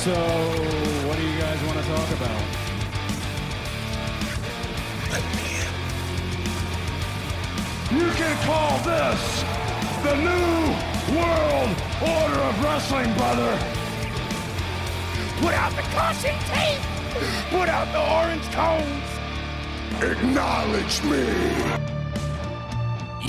So, what do you guys want to talk about? You can call this the New World Order of Wrestling, brother. Put out the caution tape. Put out the orange cones. Acknowledge me.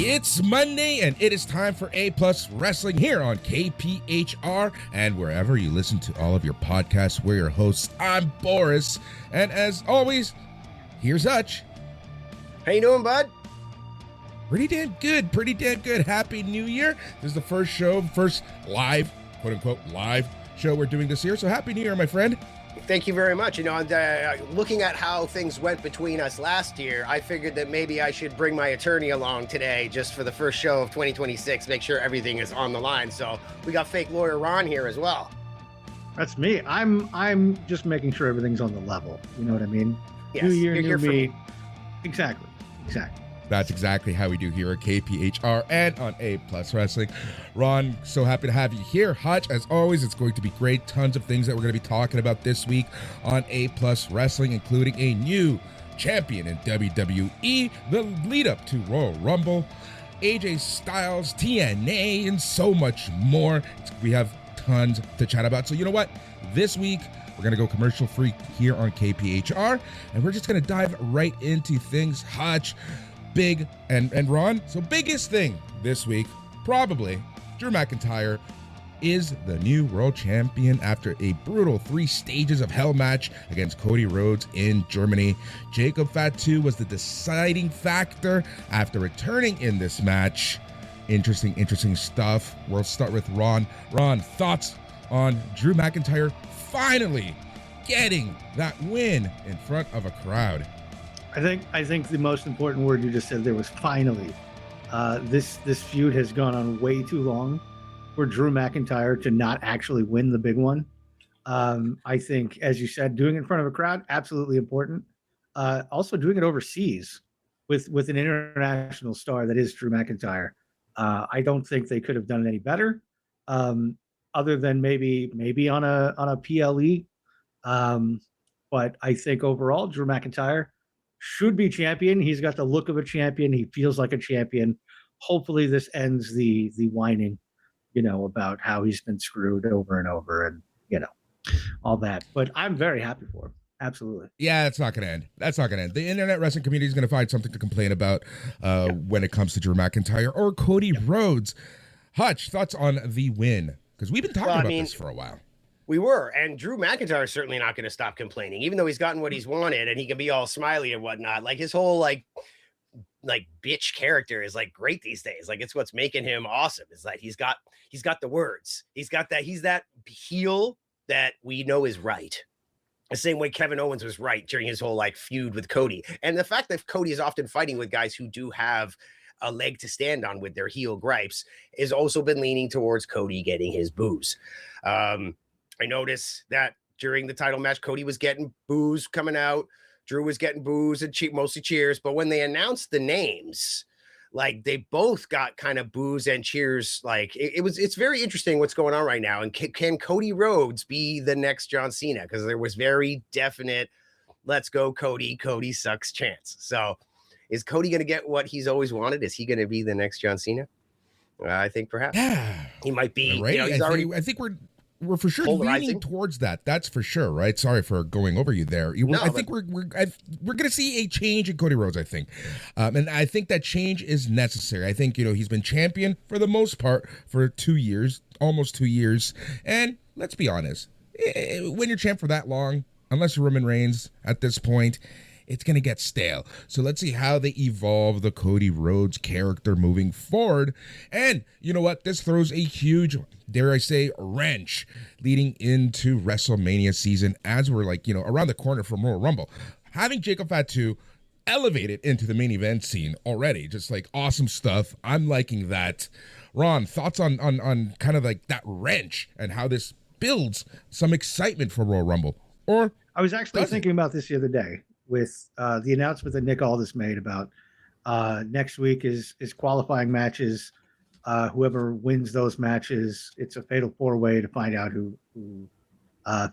It's Monday, and it is time for A Plus Wrestling here on KPHR and wherever you listen to all of your podcasts. We're your hosts. I'm Boris, and as always, here's Hutch. How you doing, bud? Pretty damn good. Happy New Year. This is the first live, quote-unquote, live show we're doing this year, so Happy New Year, my friend. Thank you very much. You know, looking at how things went between us last year, I figured that maybe I should bring my attorney along today just for the first show of 2026, make sure everything is on the line. So we got fake lawyer Ron here as well. That's me. I'm just making sure everything's on the level. You know what I mean? Yes, New year, you're new here for me. me. Exactly. That's exactly how we do here at KPHR and on A Plus Wrestling. Ron, so happy to have you here. Hutch, as always, it's going to be great. Tons of things that we're going to be talking about this week on A Plus Wrestling, including a new champion in WWE, the lead up to Royal Rumble, AJ Styles, TNA, and so much more. We have tons to chat about. So you know what? This week, we're going to go commercial free here on KPHR, and we're just going to dive right into things. Hutch, big, and Ron. So biggest thing this week, probably, Drew McIntyre is the new world champion after a brutal 3 stages of hell match against Cody Rhodes in Germany. Jacob Fatu was the deciding factor after returning in this match. Interesting stuff. We'll start with Ron. Ron, thoughts on Drew McIntyre finally getting that win in front of a crowd? I think the most important word you just said there was finally. This feud has gone on way too long for Drew McIntyre to not actually win the big one. I think, as you said, doing it in front of a crowd, absolutely important. Also doing it overseas with an international star that is Drew McIntyre. I don't think they could have done it any better, other than maybe on a PLE. But I think overall, Drew McIntyre should be champion. He's got the look of a champion. He feels like a champion. Hopefully this ends the whining, about how he's been screwed over and over and, all that. But I'm very happy for him. Absolutely. Yeah, that's not going to end. The internet wrestling community is going to find something to complain about when it comes to Drew McIntyre or Cody Rhodes. Hutch, thoughts on the win? Because we've been talking about this for a while. We were, and Drew McIntyre is certainly not going to stop complaining, even though he's gotten what he's wanted and he can be all smiley and whatnot. Like his whole like bitch character is like great these days. Like it's what's making him awesome. It's like he's got the words. He's that heel that we know is right. The same way Kevin Owens was right during his whole like feud with Cody. And the fact that Cody is often fighting with guys who do have a leg to stand on with their heel gripes has also been leaning towards Cody getting his boos. I noticed that during the title match, Cody was getting boos coming out. Drew was getting boos and mostly cheers. But when they announced the names, like they both got kind of boos and cheers. Like it's very interesting what's going on right now. And can Cody Rhodes be the next John Cena? Because there was very definite, let's go Cody. Cody sucks chance. So is Cody going to get what he's always wanted? Is he going to be the next John Cena? I think perhaps he might be. Right? I think we're for sure leaning towards that. That's for sure, right? Sorry for going over you there. I think we're going to see a change in Cody Rhodes, I think. And I think that change is necessary. I think, he's been champion for the most part for 2 years, almost 2 years. And let's be honest, when you're champ for that long, unless you're Roman Reigns at this point, it's going to get stale. So let's see how they evolve the Cody Rhodes character moving forward. And you know what? This throws a huge, dare I say, wrench leading into WrestleMania season as we're around the corner from Royal Rumble. Having Jacob Fatu elevated into the main event scene already, just like awesome stuff. I'm liking that. Ron, thoughts on kind of like that wrench and how this builds some excitement for Royal Rumble? Or I was actually thinking about this the other day with the announcement that Nick Aldis made about next week is qualifying matches. Whoever wins those matches, it's a fatal 4-way to find out who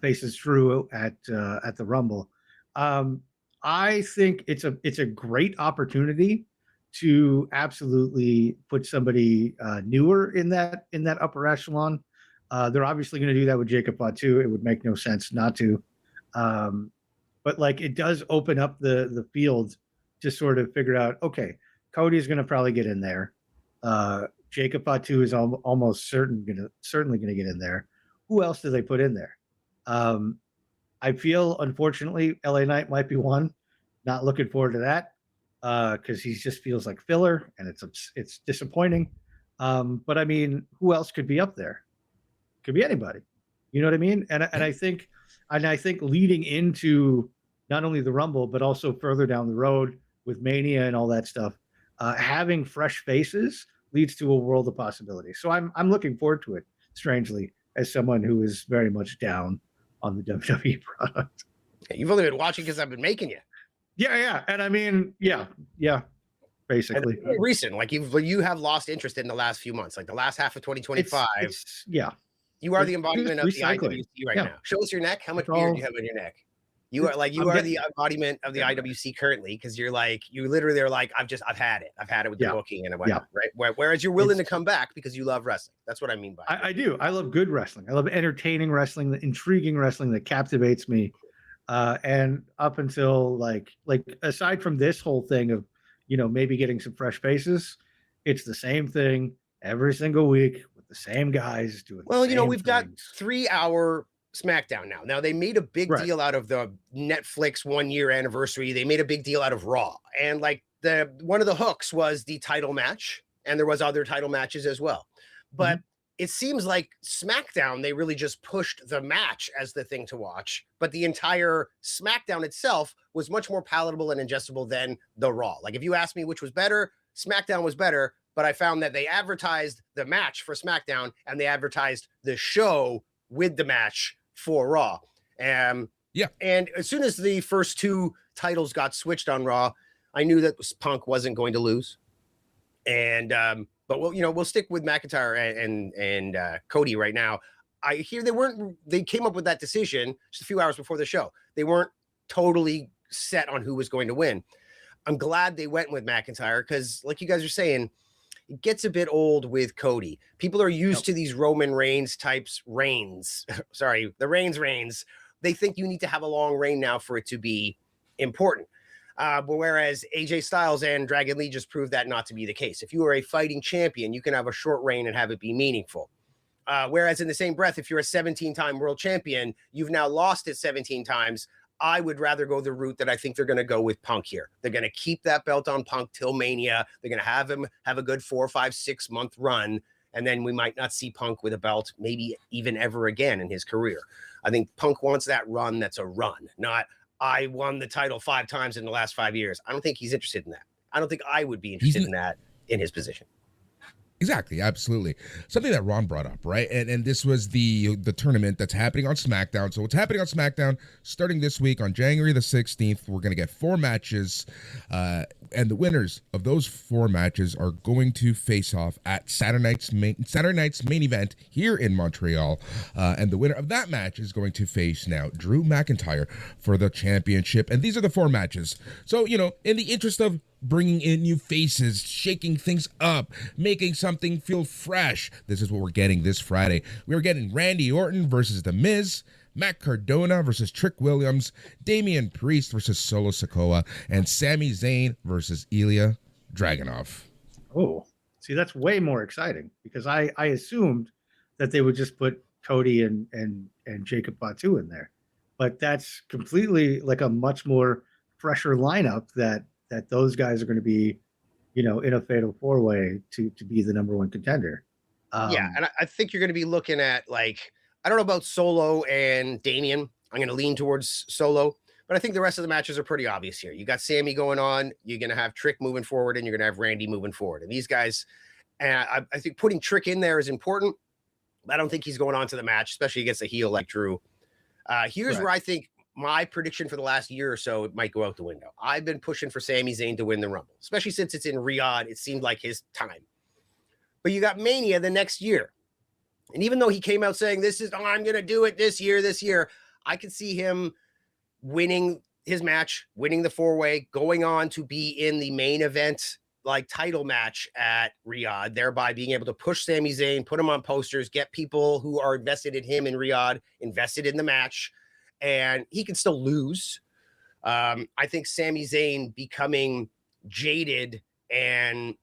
faces Drew at the Rumble. I think it's a great opportunity to absolutely put somebody newer in that upper echelon. They're obviously going to do that with Jacob Fatu. It would make no sense not to. But like it does open up the field to sort of figure out, okay, Cody's going to probably get in there. Jacob Fatu is almost certainly going to get in there. Who else do they put in there? I feel, unfortunately, LA Knight might be one. Not looking forward to that because he just feels like filler, and it's disappointing. But I mean, who else could be up there? Could be anybody. You know what I mean? And I think leading into not only the Rumble but also further down the road with Mania and all that stuff, having fresh faces leads to a world of possibilities. So I'm looking forward to it. Strangely, as someone who is very much down on the WWE product. You've only been watching because I've been making you. Yeah. And I mean, yeah, basically. And recent, like you have lost interest in the last few months, like the last half of 2025. Yeah. You are the embodiment of the IWC right now. Show us your neck. How much beard do you have on your neck? You are the embodiment of the IWC currently, because you literally are like, I've had it. I've had it with the booking and whatnot, right? Whereas you're willing to come back because you love wrestling. That's what I mean by it. I do. I love good wrestling. I love entertaining wrestling, the intriguing wrestling that captivates me. And up until like aside from this whole thing of, maybe getting some fresh faces, it's the same thing every single week with the same guys doing. Well, we've got 3-hour SmackDown now. Now they made a big deal out of the Netflix 1-year anniversary. They made a big deal out of Raw, and like one of the hooks was the title match, and there was other title matches as well. But it seems like SmackDown, they really just pushed the match as the thing to watch, but the entire SmackDown itself was much more palatable and ingestible than the Raw. Like if you ask me which was better, SmackDown was better, but I found that they advertised the match for SmackDown and they advertised the show with the match for Raw. And as soon as the first 2 titles got switched on Raw, I knew that Punk wasn't going to lose. And but we'll stick with McIntyre and Cody right now. I hear they came up with that decision just a few hours before the show. They weren't totally set on who was going to win. I'm glad they went with McIntyre because, like you guys are saying, it gets a bit old with Cody. People are used to these Roman Reigns types reigns. Sorry, the Reigns. They think you need to have a long reign now for it to be important. But whereas AJ Styles and Dragon Lee just proved that not to be the case. If you are a fighting champion, you can have a short reign and have it be meaningful. Whereas in the same breath, if you're a 17-time world champion, you've now lost it 17 times. I would rather go the route that I think they're going to go with Punk here. They're going to keep that belt on Punk till Mania. They're going to have him have a good 4, 5, 6 month run. And then we might not see Punk with a belt, maybe even ever again in his career. I think Punk wants that run that's a run, not I won the title 5 times in the last 5 years. I don't think he's interested in that. I don't think I would be interested in that in his position. Exactly, absolutely. Something that Ron brought up, right? And this was the tournament that's happening on SmackDown. So what's happening on SmackDown starting this week on January the 16th, we're going to get 4 matches. And the winners of those 4 matches are going to face off at Saturday night's main event here in Montreal. And the winner of that match is going to face now Drew McIntyre for the championship. And these are the 4 matches. So, in the interest of bringing in new faces, shaking things up, making something feel fresh. This is what we're getting this Friday. We're getting Randy Orton versus The Miz, Matt Cardona versus Trick Williams, Damian Priest versus Solo Sikoa, and Sami Zayn versus Ilya Dragunov. Oh, see, that's way more exciting because I assumed that they would just put Cody and Jacob Fatu in there. But that's completely like a much more fresher lineup that those guys are going to be, in a fatal 4-way to be the number 1 contender. And I think you're going to be looking at, like, I don't know about Solo and Damian. I'm going to lean towards Solo, but I think the rest of the matches are pretty obvious here. You got Sammy going on, you're going to have Trick moving forward, and you're going to have Randy moving forward. And these guys, I think putting Trick in there is important. I don't think he's going on to the match, especially against a heel like Drew. Here's where I think my prediction for the last year or so, it might go out the window. I've been pushing for Sami Zayn to win the Rumble, especially since it's in Riyadh. It seemed like his time. But you got Mania the next year. And even though he came out saying I'm going to do it this year, I could see him winning his match, winning the 4-way, going on to be in the main event, like title match at Riyadh, thereby being able to push Sami Zayn, put him on posters, get people who are invested in him in Riyadh invested in the match, and he can still lose. I think Sami Zayn becoming jaded and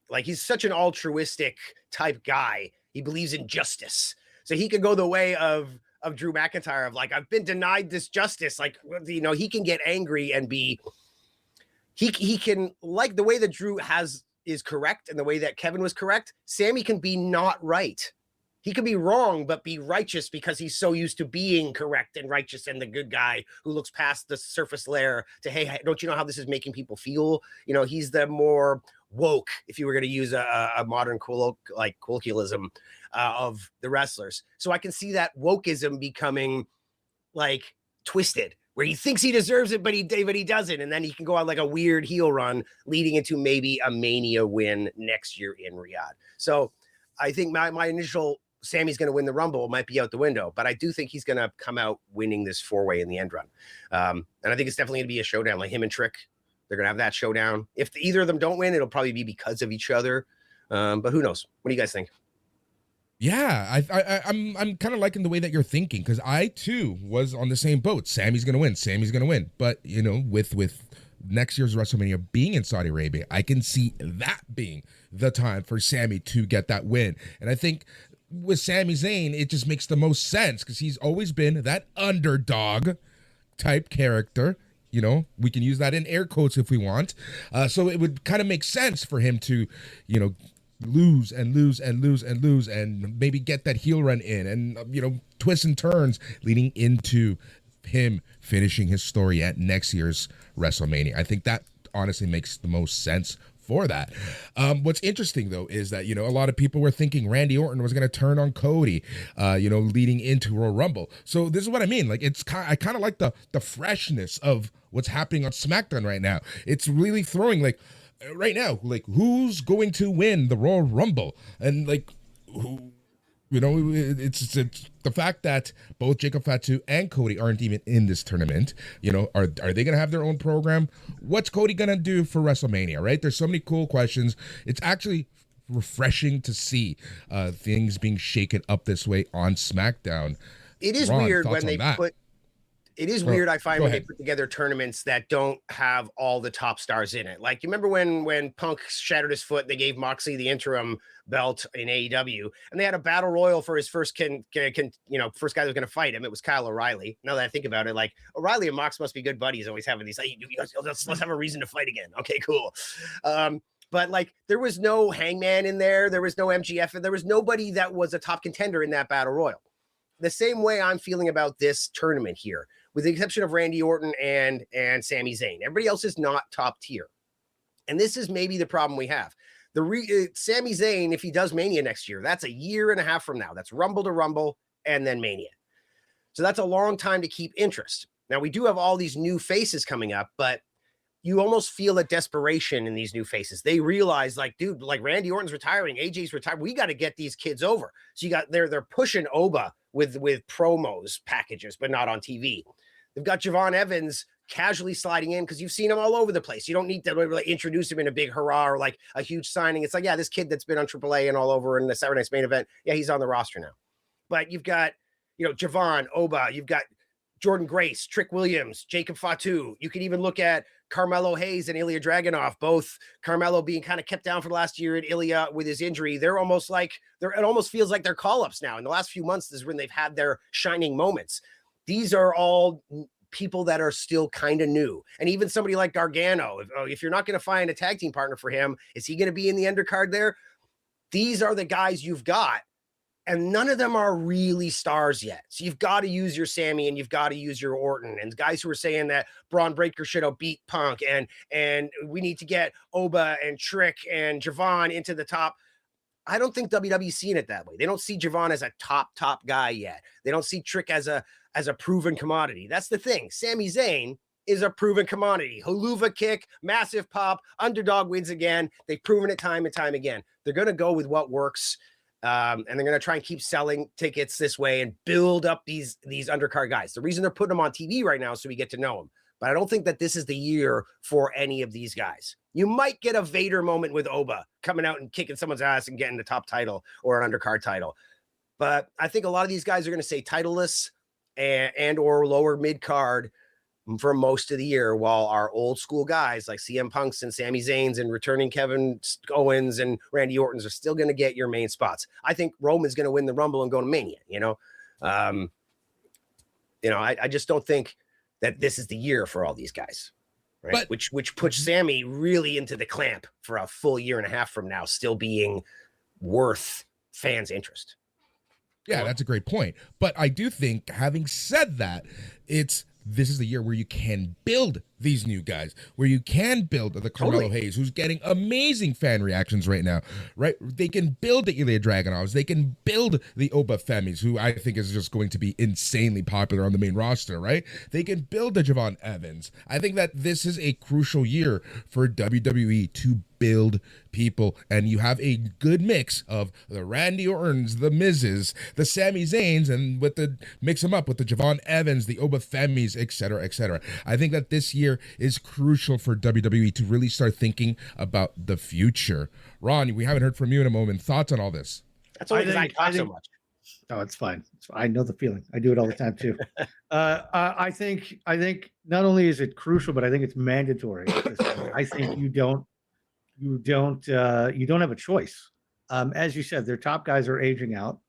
like he's such an altruistic type guy. He believes in justice. So he could go the way of Drew McIntyre of like, I've been denied this justice. Like, you know, he can get angry and be, he can, like the way that Drew is correct and the way that Kevin was correct, Sami can be not right. He can be wrong, but be righteous because he's so used to being correct and righteous and the good guy who looks past the surface layer to, hey, don't you know how this is making people feel? You know, he's the more woke, if you were going to use a modern colloquialism of the wrestlers. So I can see that wokeism becoming like twisted, where he thinks he deserves it, but he doesn't. And then he can go on like a weird heel run leading into maybe a Mania win next year in Riyadh. So I think my initial Sami's going to win the Rumble might be out the window, but I do think he's going to come out winning this 4-way in the end run. And I think it's definitely going to be a showdown, like him and Trick. They're going to have that showdown. If either of them don't win, it'll probably be because of each other. But who knows? What do you guys think? Yeah, I'm kind of liking the way that you're thinking, because I too was on the same boat. Sami's gonna win. But you know, with next year's WrestleMania being in Saudi Arabia, I can see that being the time for Sami to get that win. And I think with Sami Zayn, it just makes the most sense because he's always been that underdog type character. You know, we can use that in air quotes if we want. So it would kind of make sense for him to, you know, lose and maybe get that heel run in and, you know, twists and turns leading into him finishing his story at next year's WrestleMania. I think that honestly makes the most sense for that. What's interesting though is that, you know, a lot of people were thinking Randy Orton was going to turn on Cody, you know, leading into Royal Rumble. So this is what I mean. Like I kind of like the freshness of what's happening on SmackDown right now. It's really throwing like right now, like who's going to win the Royal Rumble, and like who. You know, it's the fact that both Jacob Fatu and Cody aren't even in this tournament. You know, are they going to have their own program? What's Cody going to do for WrestleMania, right? There's so many cool questions. It's actually refreshing to see things being shaken up this way on SmackDown. It is Ron, weird when they that? put... It is weird, I find, when ahead. they put together tournaments that don't have all the top stars in it. Like, you remember when Punk shattered his foot, they gave Moxley the interim belt in AEW, and they had a battle royal for his first first guy that was going to fight him. It was Kyle O'Reilly. Now that I think about it, like, O'Reilly and Mox must be good buddies, always having these, like, let's have a reason to fight again. Okay, cool. But like, there was no Hangman in there. There was no MGF, and there was nobody that was a top contender in that battle royal. The same way I'm feeling about this tournament here, with the exception of Randy Orton and Sami Zayn. Everybody else is not top tier. And this is maybe the problem we have. Sami Zayn, if he does Mania next year, that's a year and a half from now. That's Rumble to Rumble and then Mania. So that's a long time to keep interest. Now, we do have all these new faces coming up, but you almost feel a desperation in these new faces. They realize, like, dude, like Randy Orton's retiring, AJ's retired. We got to get these kids over. So they're pushing Oba with promos packages, but not on TV. They've got Javon Evans casually sliding in because you've seen him all over the place. You don't need to really introduce him in a big hurrah or like a huge signing. It's like, yeah, this kid that's been on AAA and all over in the Saturday Night's Main Event, yeah, he's on the roster now. But you've got, you know, Javon, Oba, you've got Jordan Grace, Trick Williams, Jacob Fatu. You can even look at Carmelo Hayes and Ilya Dragunov, both Carmelo being kind of kept down for the last year and Ilya with his injury. It almost feels like they're call-ups now. In the last few months is when they've had their shining moments. These are all people that are still kind of new. And even somebody like Gargano, if you're not going to find a tag team partner for him, is he going to be in the undercard there? These are the guys you've got. And none of them are really stars yet. So you've got to use your Sami and you've got to use your Orton. And guys who are saying that Braun Breaker should have beat Punk and we need to get Oba and Trick and Javon into the top. I don't think WWE's seeing it that way. They don't see Javon as a top guy yet. They don't see Trick as a proven commodity. That's the thing. Sami Zayn is a proven commodity. Haluva kick, massive pop, underdog wins again. They've proven it time and time again. They're going to go with what works. And they're going to try and keep selling tickets this way and build up these undercard guys. The reason they're putting them on TV right now is so we get to know them. But I don't think that this is the year for any of these guys. You might get a Vader moment with Oba coming out and kicking someone's ass and getting the top title or an undercard title. But I think a lot of these guys are going to stay titleless and or lower mid card for most of the year, while our old school guys like CM Punks and Sami Zayn's and returning Kevin Owens and Randy Orton's are still going to get your main spots. I think Roman's going to win the Rumble and go to Mania. I just don't think that this is the year for all these guys, right? But, which puts Sami really into the clamp for a full year and a half from now, still being worth fans' interest. Yeah, that's a great point. But I do think, having said that, this is the year where you can build these new guys, where you can build the Carmelo Hayes, who's getting amazing fan reactions right now, right? They can build the Ilya Dragunovs. They can build the Oba Femis, who I think is just going to be insanely popular on the main roster, right? They can build the Javon Evans. I think that this is a crucial year for WWE to build people, and you have a good mix of the Randy Ortons, the Miz's, the Sami Zayns, and mix them up with the Javon Evans, the Oba Femis, etc., etc. I think that this year is crucial for WWE to really start thinking about the future. Ron, we haven't heard from you in a moment. Thoughts on all this? That's only because I talk so much. No, it's fine. I know the feeling. I do it all the time too. I think not only is it crucial, but I think it's mandatory. I think you don't have a choice. As you said, their top guys are aging out.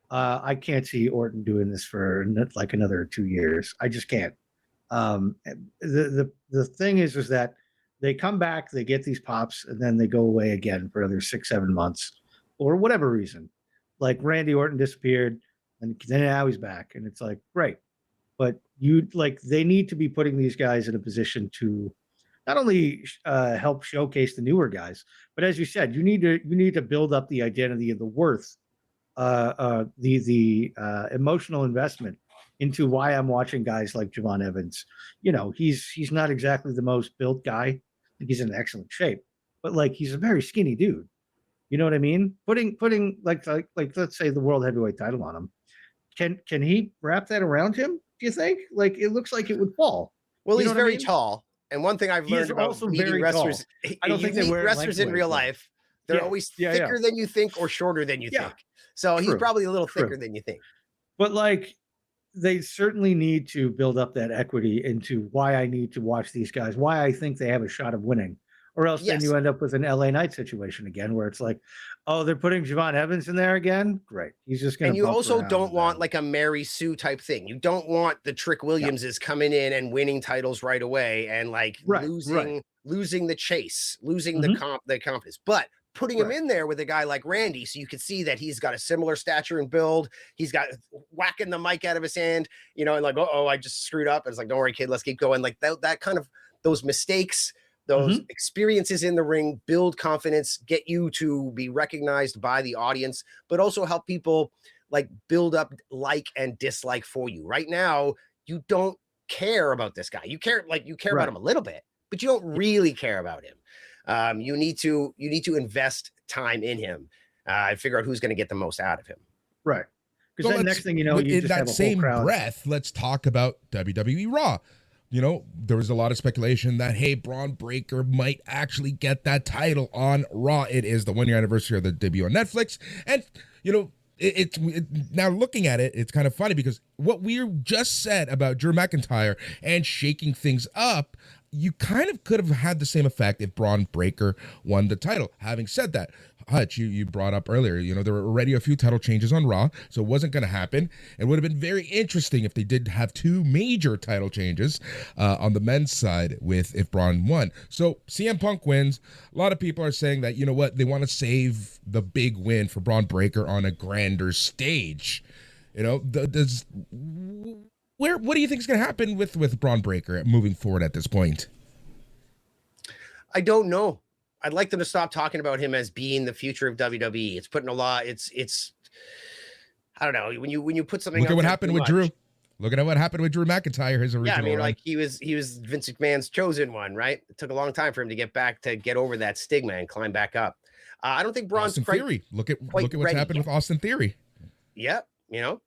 I can't see Orton doing this for like another 2 years. I just can't. The thing is that they come back, they get these pops, and then they go away again for another 6-7 months, or whatever reason. Like Randy Orton disappeared, and then now he's back, and it's like great, but they need to be putting these guys in a position to not only help showcase the newer guys, but as you said, you need to build up the identity of the worth, the emotional investment into why I'm watching guys like Javon Evans. He's not exactly the most built guy. I think he's in excellent shape, but he's a very skinny dude. You know what I mean? Putting like let's say the world heavyweight title on him. Can he wrap that around him? Do you think? It looks like it would fall. Well, he's very tall. And one thing I've learned about meeting wrestlers, I don't think they wear wrestlers in real life. They're always thicker than you think or shorter than you think. So he's probably a little thicker than you think. But they certainly need to build up that equity into why I need to watch these guys, why I think they have a shot of winning. Or else then you end up with an LA Knight situation again, where it's like, oh, they're putting Javon Evans in there again? Great. He's just going to. And you also don't want like a Mary Sue type thing. You don't want the Trick Williamses coming in and winning titles right away and losing the chase, losing the confidence. But putting him in there with a guy like Randy, so you can see that he's got a similar stature and build. He's got whacking the mic out of his hand, and I just screwed up. And it's like, don't worry, kid, let's keep going. Like that kind of those mistakes. Those experiences in the ring build confidence, get you to be recognized by the audience, but also help people build up and dislike for you. Right now, you don't care about this guy. You care about him a little bit, but you don't really care about him. You need to invest time in him and figure out who's going to get the most out of him. Right. Because then next thing you know, you just have a whole crowd. In that same breath, let's talk about WWE Raw. There was a lot of speculation that, hey, Braun Breaker might actually get that title on Raw. It is the 1-year anniversary of the debut on Netflix. And, now looking at it, it's kind of funny because what we just said about Drew McIntyre and shaking things up, you kind of could have had the same effect if Braun Breaker won the title. Having said that, Hutch, you brought up earlier, there were already a few title changes on Raw, so it wasn't going to happen. It would have been very interesting if they did have 2 major title changes on the men's side if Braun won. So CM Punk wins. A lot of people are saying that, they want to save the big win for Braun Breaker on a grander stage. What do you think is going to happen with Braun Breaker moving forward at this point? I don't know. I'd like them to stop talking about him as being the future of WWE. It's putting a lot. It's. I don't know. When you put something. Look at what happened with Drew. Look at what happened with Drew McIntyre. His original. Yeah, he was Vince McMahon's chosen one, right? It took a long time for him to get over that stigma and climb back up. I don't think Braun's Austin quite, Theory. Look at quite what's ready happened yet. with Austin Theory. Yep, you know.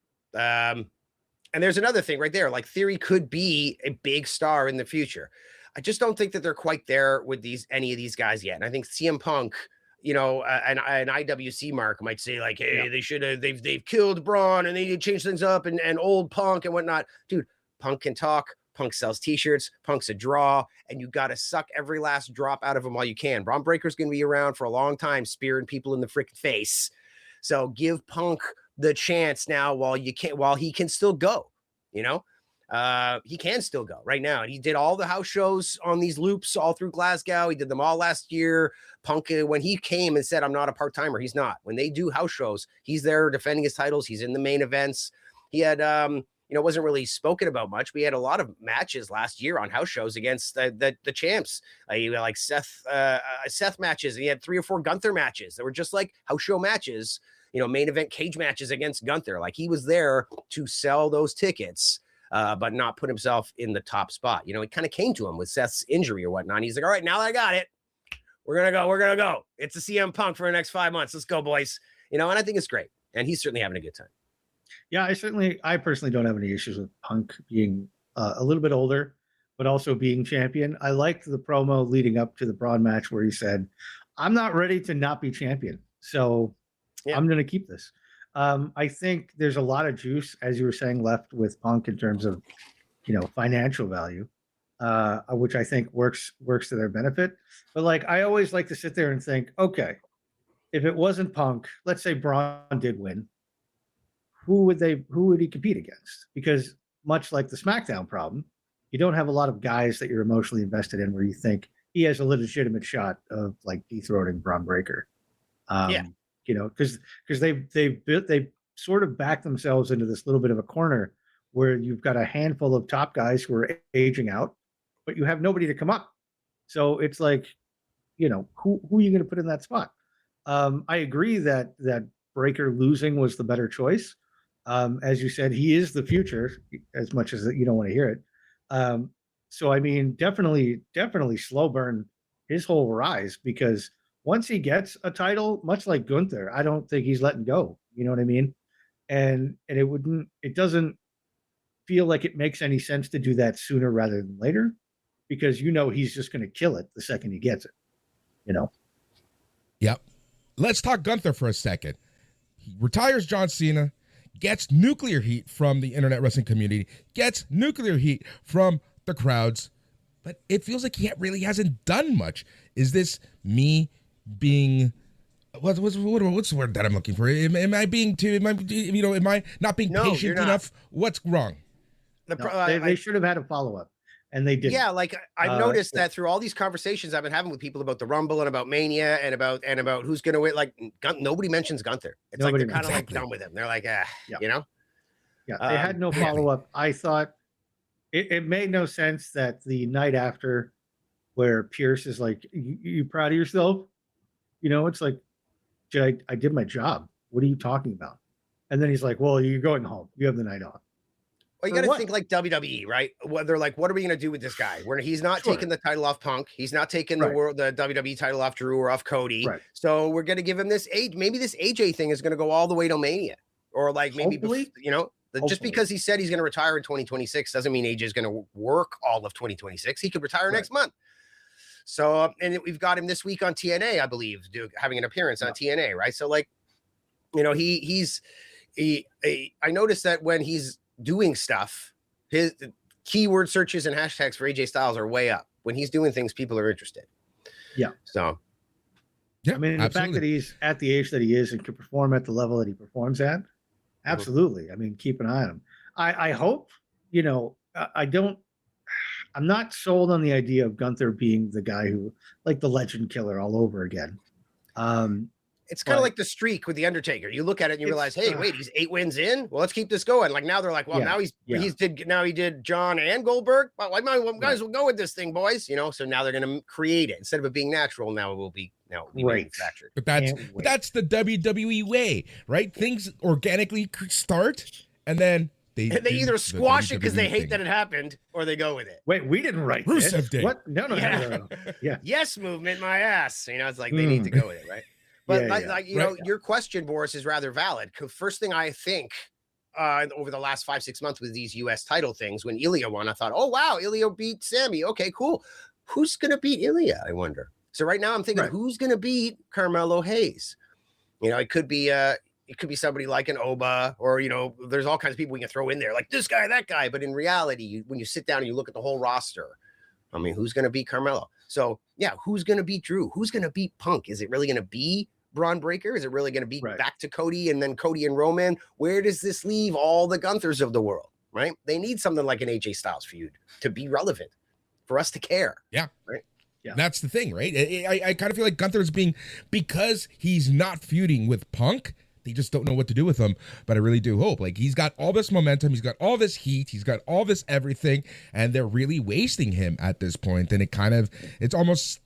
And there's another thing right there. Like Theory could be a big star in the future. I just don't think that they're quite there with any of these guys yet. And I think CM Punk, you know, an IWC mark might say like, hey, they should have, they've killed Braun and they need to change things up and old Punk and whatnot. Dude, Punk can talk. Punk sells t-shirts. Punk's a draw, and you got to suck every last drop out of him while you can. Braun Breaker's going to be around for a long time, spearing people in the freaking face. So give Punk the chance now while he can still go, you know. He can still go right now. And he did all the house shows on these loops all through Glasgow. He did them all last year. Punk, when he came and said, I'm not a part-timer, he's not. When they do house shows, he's there defending his titles. He's in the main events. He had, you know, wasn't really spoken about much. We had a lot of matches last year on house shows against the champs, like Seth matches. And he had 3 or 4 Gunther matches that were just like house show matches, you know, main event cage matches against Gunther. Like he was there to sell those tickets, but not put himself in the top spot. You know, it kind of came to him with Seth's injury or whatnot. And he's like, all right, now that I got it, we're going to go. It's a CM Punk for the next 5 months. Let's go, boys. You know, and I think it's great. And he's certainly having a good time. Yeah, I personally don't have any issues with Punk being a little bit older, but also being champion. I liked the promo leading up to the Braun match where he said, I'm not ready to not be champion. So I'm going to keep this. I think there's a lot of juice, as you were saying, left with Punk in terms of, you know, financial value, which I think works to their benefit. But like, I always like to sit there and think, okay, if it wasn't Punk, let's say Braun did win, who would he compete against? Because much like the SmackDown problem, you don't have a lot of guys that you're emotionally invested in where you think he has a legitimate shot of like dethroning Braun Breaker. You know, because they sort of backed themselves into this little bit of a corner where you've got a handful of top guys who are aging out, but you have nobody to come up. So it's like, you know, who are you going to put in that spot? I agree that Breaker losing was the better choice. As you said, he is the future, as much as you don't want to hear it. So, I mean, definitely slow burn his whole rise, because once he gets a title, much like Gunther, I don't think he's letting go. You know what I mean? And it doesn't feel like it makes any sense to do that sooner rather than later, because you know he's just going to kill it the second he gets it. You know? Yep. Let's talk Gunther for a second. He retires John Cena, gets nuclear heat from the internet wrestling community, gets nuclear heat from the crowds, but it feels like he really hasn't done much. Is this me being what's the word that I'm looking for? Am I not being patient enough? What's wrong? They should have had a follow-up, and they didn't. Yeah, like I've noticed that through all these conversations I've been having with people about the Rumble and about Mania and about who's going to win. Like nobody mentions Gunther. It's like they're kind of like done with him. They're like, you know. Yeah, they had no follow-up. I thought it made no sense that the night after, where Pierce is like, "You proud of yourself?" You know, it's like, I did my job. What are you talking about? And then he's like, well, you're going home. You have the night off. Well, you got to think like WWE, right? They're like, what are we going to do with this guy? He's not taking the title off Punk. He's not taking the WWE title off Drew or off Cody. Right. So we're going to give him this age. Maybe this AJ thing is going to go all the way to Mania, or like maybe, you know, just because he said he's going to retire in 2026 doesn't mean AJ is going to work all of 2026. He could retire next month. So, and we've got him this week on TNA, I believe, having an appearance on TNA, right? So, like, you know, I noticed that when he's doing stuff, his keyword searches and hashtags for AJ Styles are way up. When he's doing things, people are interested. Yeah. So, yeah, I mean, the fact that he's at the age that he is and can perform at the level that he performs at, absolutely. I mean, keep an eye on him. I hope, you know, I'm not sold on the idea of Gunther being the guy who, like, the legend killer all over again. It's kind of like the streak with the Undertaker. You look at it and you realize, hey, wait, he's 8 wins in. Well, let's keep this going. Like now they're like, well, now he did John and Goldberg. Well, guys will go with this thing, boys. You know, so now they're going to create it instead of it being natural. Now it will be manufactured. But that's the WWE way, right? Things organically start and then. They either squash it because they hate that it happened, or they go with it. Wait, we didn't write Rusev this. What? No. Yeah. Yes, movement, my ass. You know, it's like they need to go with it, right? But Yeah, like you Right. know, your question, Boris, is rather valid. First thing I think over the last 5-6 months with these US title things, when Ilya won, I thought, oh wow, Ilya beat Sammy. Okay, cool. Who's gonna beat Ilya? I wonder. So right now I'm thinking, Right. who's gonna beat Carmelo Hayes? You know, it could be somebody like an Oba, or you know, there's all kinds of people we can throw in there, like this guy, that guy. But in reality, when you sit down and you look at the whole roster, I mean, who's gonna beat Carmelo? So yeah, who's gonna beat Drew? Who's gonna beat Punk? Is it really gonna be Braun Breaker? Is it really going to be back to Cody and then Cody and Roman? Where does this leave all the Gunthers of the world, right? They need something like an AJ Styles feud to be relevant for us to care. Yeah. Right. Yeah. That's the thing, right? I kind of feel like Gunther's because he's not feuding with Punk, they just don't know what to do with him. But I really do hope, like, he's got all this momentum, he's got all this heat, he's got all this everything, and they're really wasting him at this point. And it's almost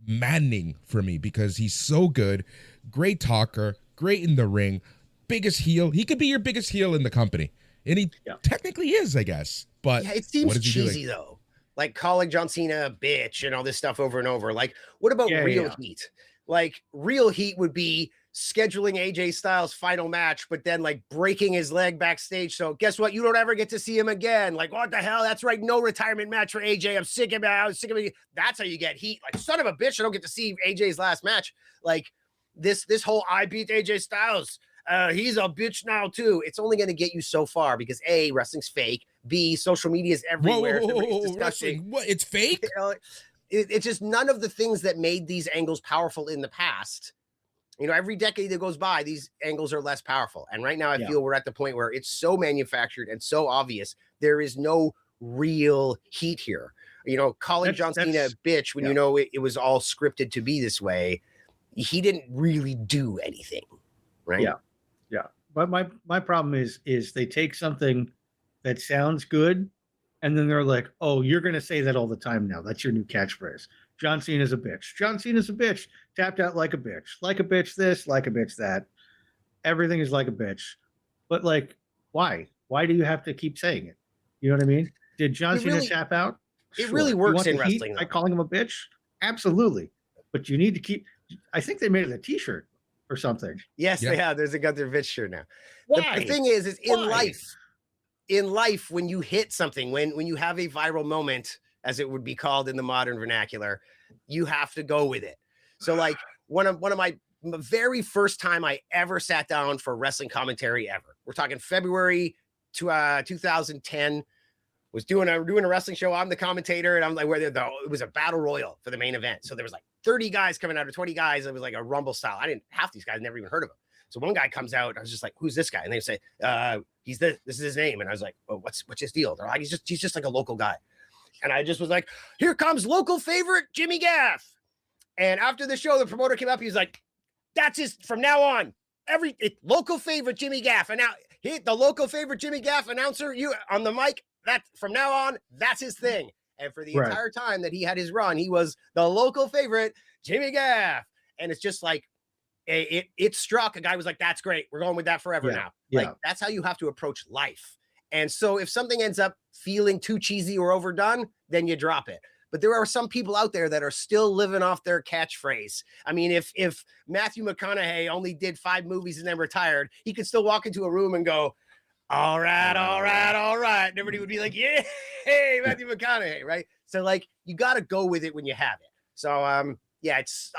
maddening for me because he's so good, great talker, great in the ring, biggest heel. He could be your biggest heel in the company, and he technically is, I guess. But yeah, it seems cheesy though, like calling John Cena a bitch and all this stuff over and over. Like, what about real heat? Like, real heat would be scheduling AJ Styles' final match, but then like breaking his leg backstage. So guess what? You don't ever get to see him again. Like, what the hell? That's right. No retirement match for AJ. I'm sick of it. I was sick of it. That's how you get heat. Like, son of a bitch, I don't get to see AJ's last match. Like this whole I beat AJ Styles. He's a bitch now too. It's only going to get you so far because A, wrestling's fake. B, social media is everywhere. Wrestling, what? It's fake? You know, it's just none of the things that made these angles powerful in the past. You know, every decade that goes by, these angles are less powerful. And right now I feel we're at the point where it's so manufactured and so obvious. There is no real heat here. You know, calling John Cena a bitch when you know it was all scripted to be this way. He didn't really do anything. Right. Yeah. Yeah. But my problem is they take something that sounds good and then they're like, oh, you're going to say that all the time now. That's your new catchphrase. John Cena's a bitch. John Cena's a bitch. Tapped out like a bitch. Like a bitch this, like a bitch that. Everything is like a bitch. But like, why? Why do you have to keep saying it? You know what I mean? Did John Cena tap out? It really works in wrestling. By calling him a bitch? Absolutely. But you need to keep. I think they made it a T-shirt or something. Yes, they have. There's a Gunther bitch shirt now. Why? The thing is in life, when you hit something, when you have a viral moment, as it would be called in the modern vernacular, you have to go with it. So like one of my very first time I ever sat down for wrestling commentary ever. We're talking February 2010. Was doing a wrestling show. I'm the commentator, and I'm like, it was a battle royal for the main event. So there was like 30 guys coming out, or 20 guys. It was like a rumble style. Half these guys never even heard of him. So one guy comes out, I was just like, who's this guy? And they say, he's this is his name. And I was like, oh, what's his deal? They're like, he's just like a local guy. And I just was like, here comes local favorite Jimmy Gaff. And after the show, the promoter came up. He was like, that's his from now on. Local favorite Jimmy Gaff. And now the local favorite Jimmy Gaff announcer, you on the mic. That from now on, that's his thing. And for the entire time that he had his run, he was the local favorite Jimmy Gaff. And it's just like it struck. A guy was like, that's great. We're going with that forever now. Like that's how you have to approach life. And so if something ends up feeling too cheesy or overdone, then you drop it. But there are some people out there that are still living off their catchphrase. I mean, if Matthew McConaughey only did 5 movies and then retired, he could still walk into a room and go, all right. And everybody would be like, yeah, hey, Matthew McConaughey, right? So like, you got to go with it when you have it. So I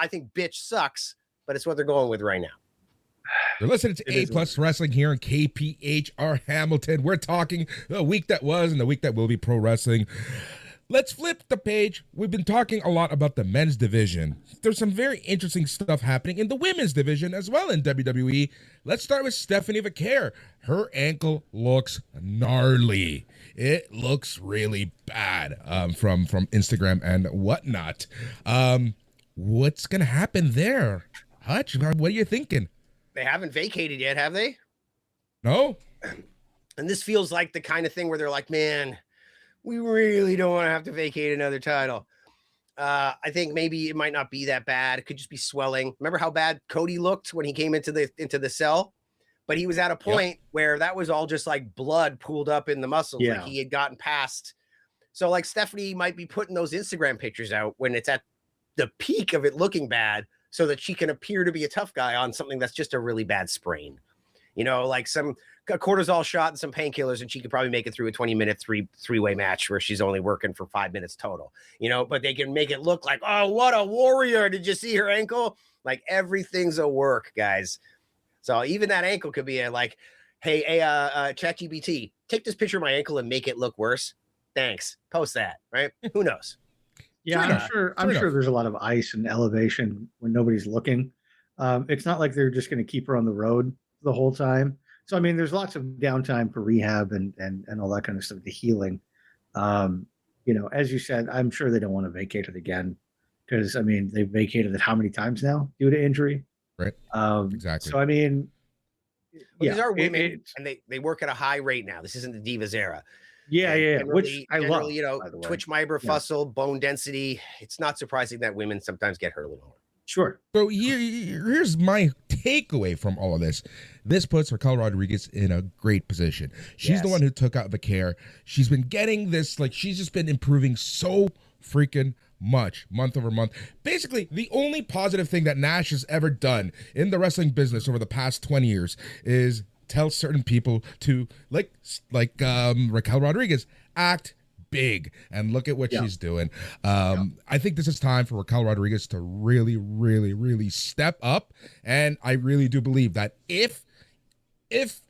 think bitch sucks, but it's what they're going with right now. You're listening to A Plus Wrestling here in KPHR Hamilton. We're talking the week that was and the week that will be pro wrestling. Let's flip the page. We've been talking a lot about the men's division. There's some very interesting stuff happening in the women's division as well in WWE. Let's start with Stephanie Vaquer. Her ankle looks gnarly. It looks really bad from Instagram and whatnot. What's going to happen there? Hutch, what are you thinking? They haven't vacated yet, have they? No. And this feels like the kind of thing where they're like, man, we really don't want to have to vacate another title. I think maybe it might not be that bad. It could just be swelling. Remember how bad Cody looked when he came into the cell? But he was at a point where that was all just like blood pooled up in the muscles. Yeah. Like he had gotten past. So like Stephanie might be putting those Instagram pictures out when it's at the peak of it looking bad, so that she can appear to be a tough guy on something that's just a really bad sprain. Like a cortisol shot and some painkillers, and she could probably make it through a 20-minute three-way match where she's only working for 5 minutes total. But they can make it look like, oh, what a warrior. Did you see her ankle? Like, everything's a work, guys. So even that ankle could be hey, ChatGPT, take this picture of my ankle and make it look worse. Thanks. Post that, right? Who knows? Yeah, I'm sure there's a lot of ice and elevation when nobody's looking. It's not like they're just going to keep her on the road the whole time. So, I mean, there's lots of downtime for rehab and all that kind of stuff, the healing. As you said, I'm sure they don't want to vacate it again because, I mean, they've vacated it how many times now due to injury? Right. Exactly. So, I mean, these are women, and they work at a high rate now. This isn't the Divas era. Yeah. Which I love. Twitch fiber bone density. It's not surprising that women sometimes get hurt a little more. Sure. So here's my takeaway from all of this. This puts Raquel Rodriguez in a great position. She's the one who took out Vaquer. She's been getting this, she's just been improving so freaking much month over month. Basically, the only positive thing that Nash has ever done in the wrestling business over the past 20 years is tell certain people to, like Raquel Rodriguez, act big, and look at what she's doing. I think this is time for Raquel Rodriguez to really, really, really step up, and I really do believe that if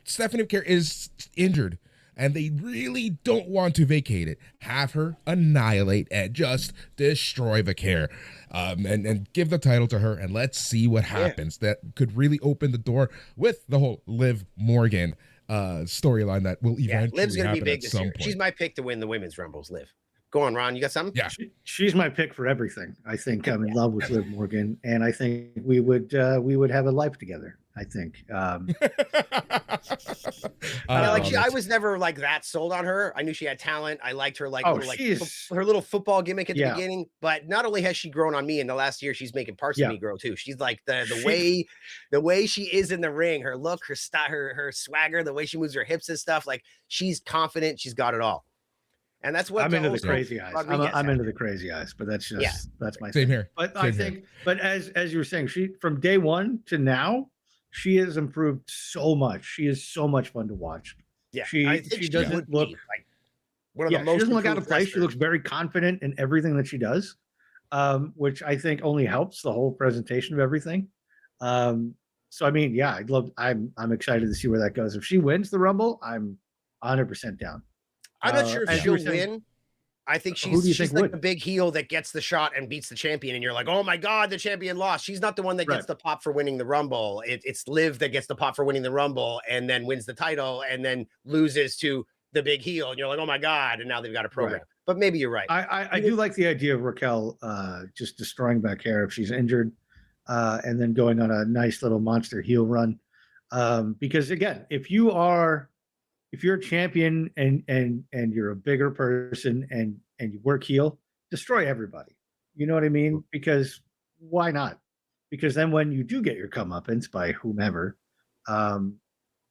Stephanie Vaquer is injured and they really don't want to vacate it, have her annihilate and just destroy Vaquer, and give the title to her, and let's see what happens. That could really open the door with the whole Liv Morgan storyline that will eventually Liv's gonna be happen big at this some year. point. She's my pick to win the women's rumbles. Liv, go on, Ron. You got something? Yeah, she's my pick for everything. I think I'm in love with Liv Morgan, and I think we would have a life together. I think. I was never that sold on her. I knew she had talent. I liked her her little football gimmick at the beginning. But not only has she grown on me in the last year, she's making parts of me grow too. She's like the way she is in the ring, her look, her style, her swagger, the way she moves her hips and stuff. Like, she's confident. She's got it all. And that's what I'm into the crazy eyes. I'm into the crazy eyes, but that's just that's my same thing. here. But I think, but as you were saying, she from day one to now, she has improved so much. She is so much fun to watch. Yeah, she doesn't look like one of the most. She doesn't look out of place. She looks very confident in everything that she does, which I think only helps the whole presentation of everything. So I mean, yeah, I'm excited to see where that goes. If she wins the Rumble, I'm 100% down. I'm not sure if she'll win. I think she's like the big heel that gets the shot and beats the champion, and you're like, oh my God, the champion lost. She's not the one that gets the pop for winning the Rumble. It's Liv that gets the pop for winning the Rumble and then wins the title and then loses to the big heel, and you're like, oh my God, and now they've got a program. Right. But maybe you're right. I do like the idea of Raquel just destroying Vaquer if she's injured, and then going on a nice little monster heel run. Because again, if you're a champion and you're a bigger person and you work heel, destroy everybody. You know what I mean? Because why not? Because then when you do get your comeuppance by whomever,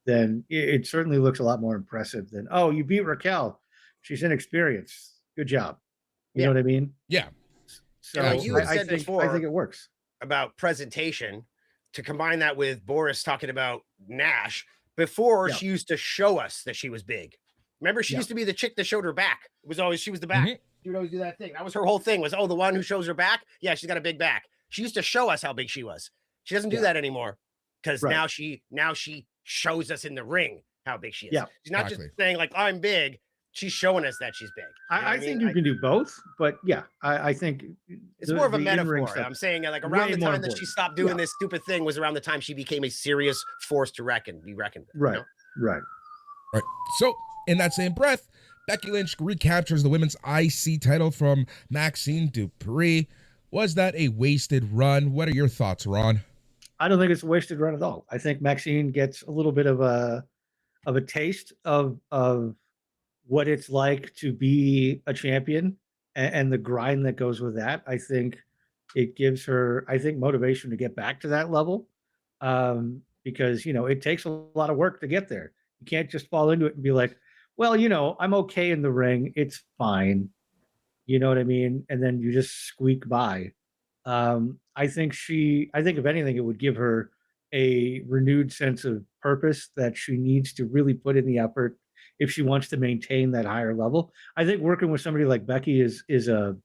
then it certainly looks a lot more impressive than, oh, you beat Raquel. She's inexperienced. Good job. You know what I mean? Yeah. So you had said before, I think it works. About presentation, to combine that with Boris talking about Nash. Before, she used to show us that she was big. Remember, she used to be the chick that showed her back. It was always, she was the back. She would always do that thing. That was her whole thing was, oh, the one who shows her back. Yeah, she's got a big back. She used to show us how big she was. She doesn't do that anymore because now she shows us in the ring how big she is. Yeah, she's not just saying like, I'm big. She's showing us that she's big. I think you can do both, but I think it's more of a metaphor. I'm saying like around the time that she stopped doing this stupid thing was around the time she became a serious force to be reckoned with. Right. Right. So in that same breath, Becky Lynch recaptures the women's IC title from Maxine Dupree. Was that a wasted run? What are your thoughts, Ron? I don't think it's a wasted run at all. I think Maxine gets a little bit of a taste of what it's like to be a champion and the grind that goes with that. I think it gives her, motivation to get back to that level, because, it takes a lot of work to get there. You can't just fall into it and be like, well, I'm okay in the ring. It's fine. You know what I mean? And then you just squeak by. I think if anything, it would give her a renewed sense of purpose that she needs to really put in the effort if she wants to maintain that higher level. I think working with somebody like Becky is a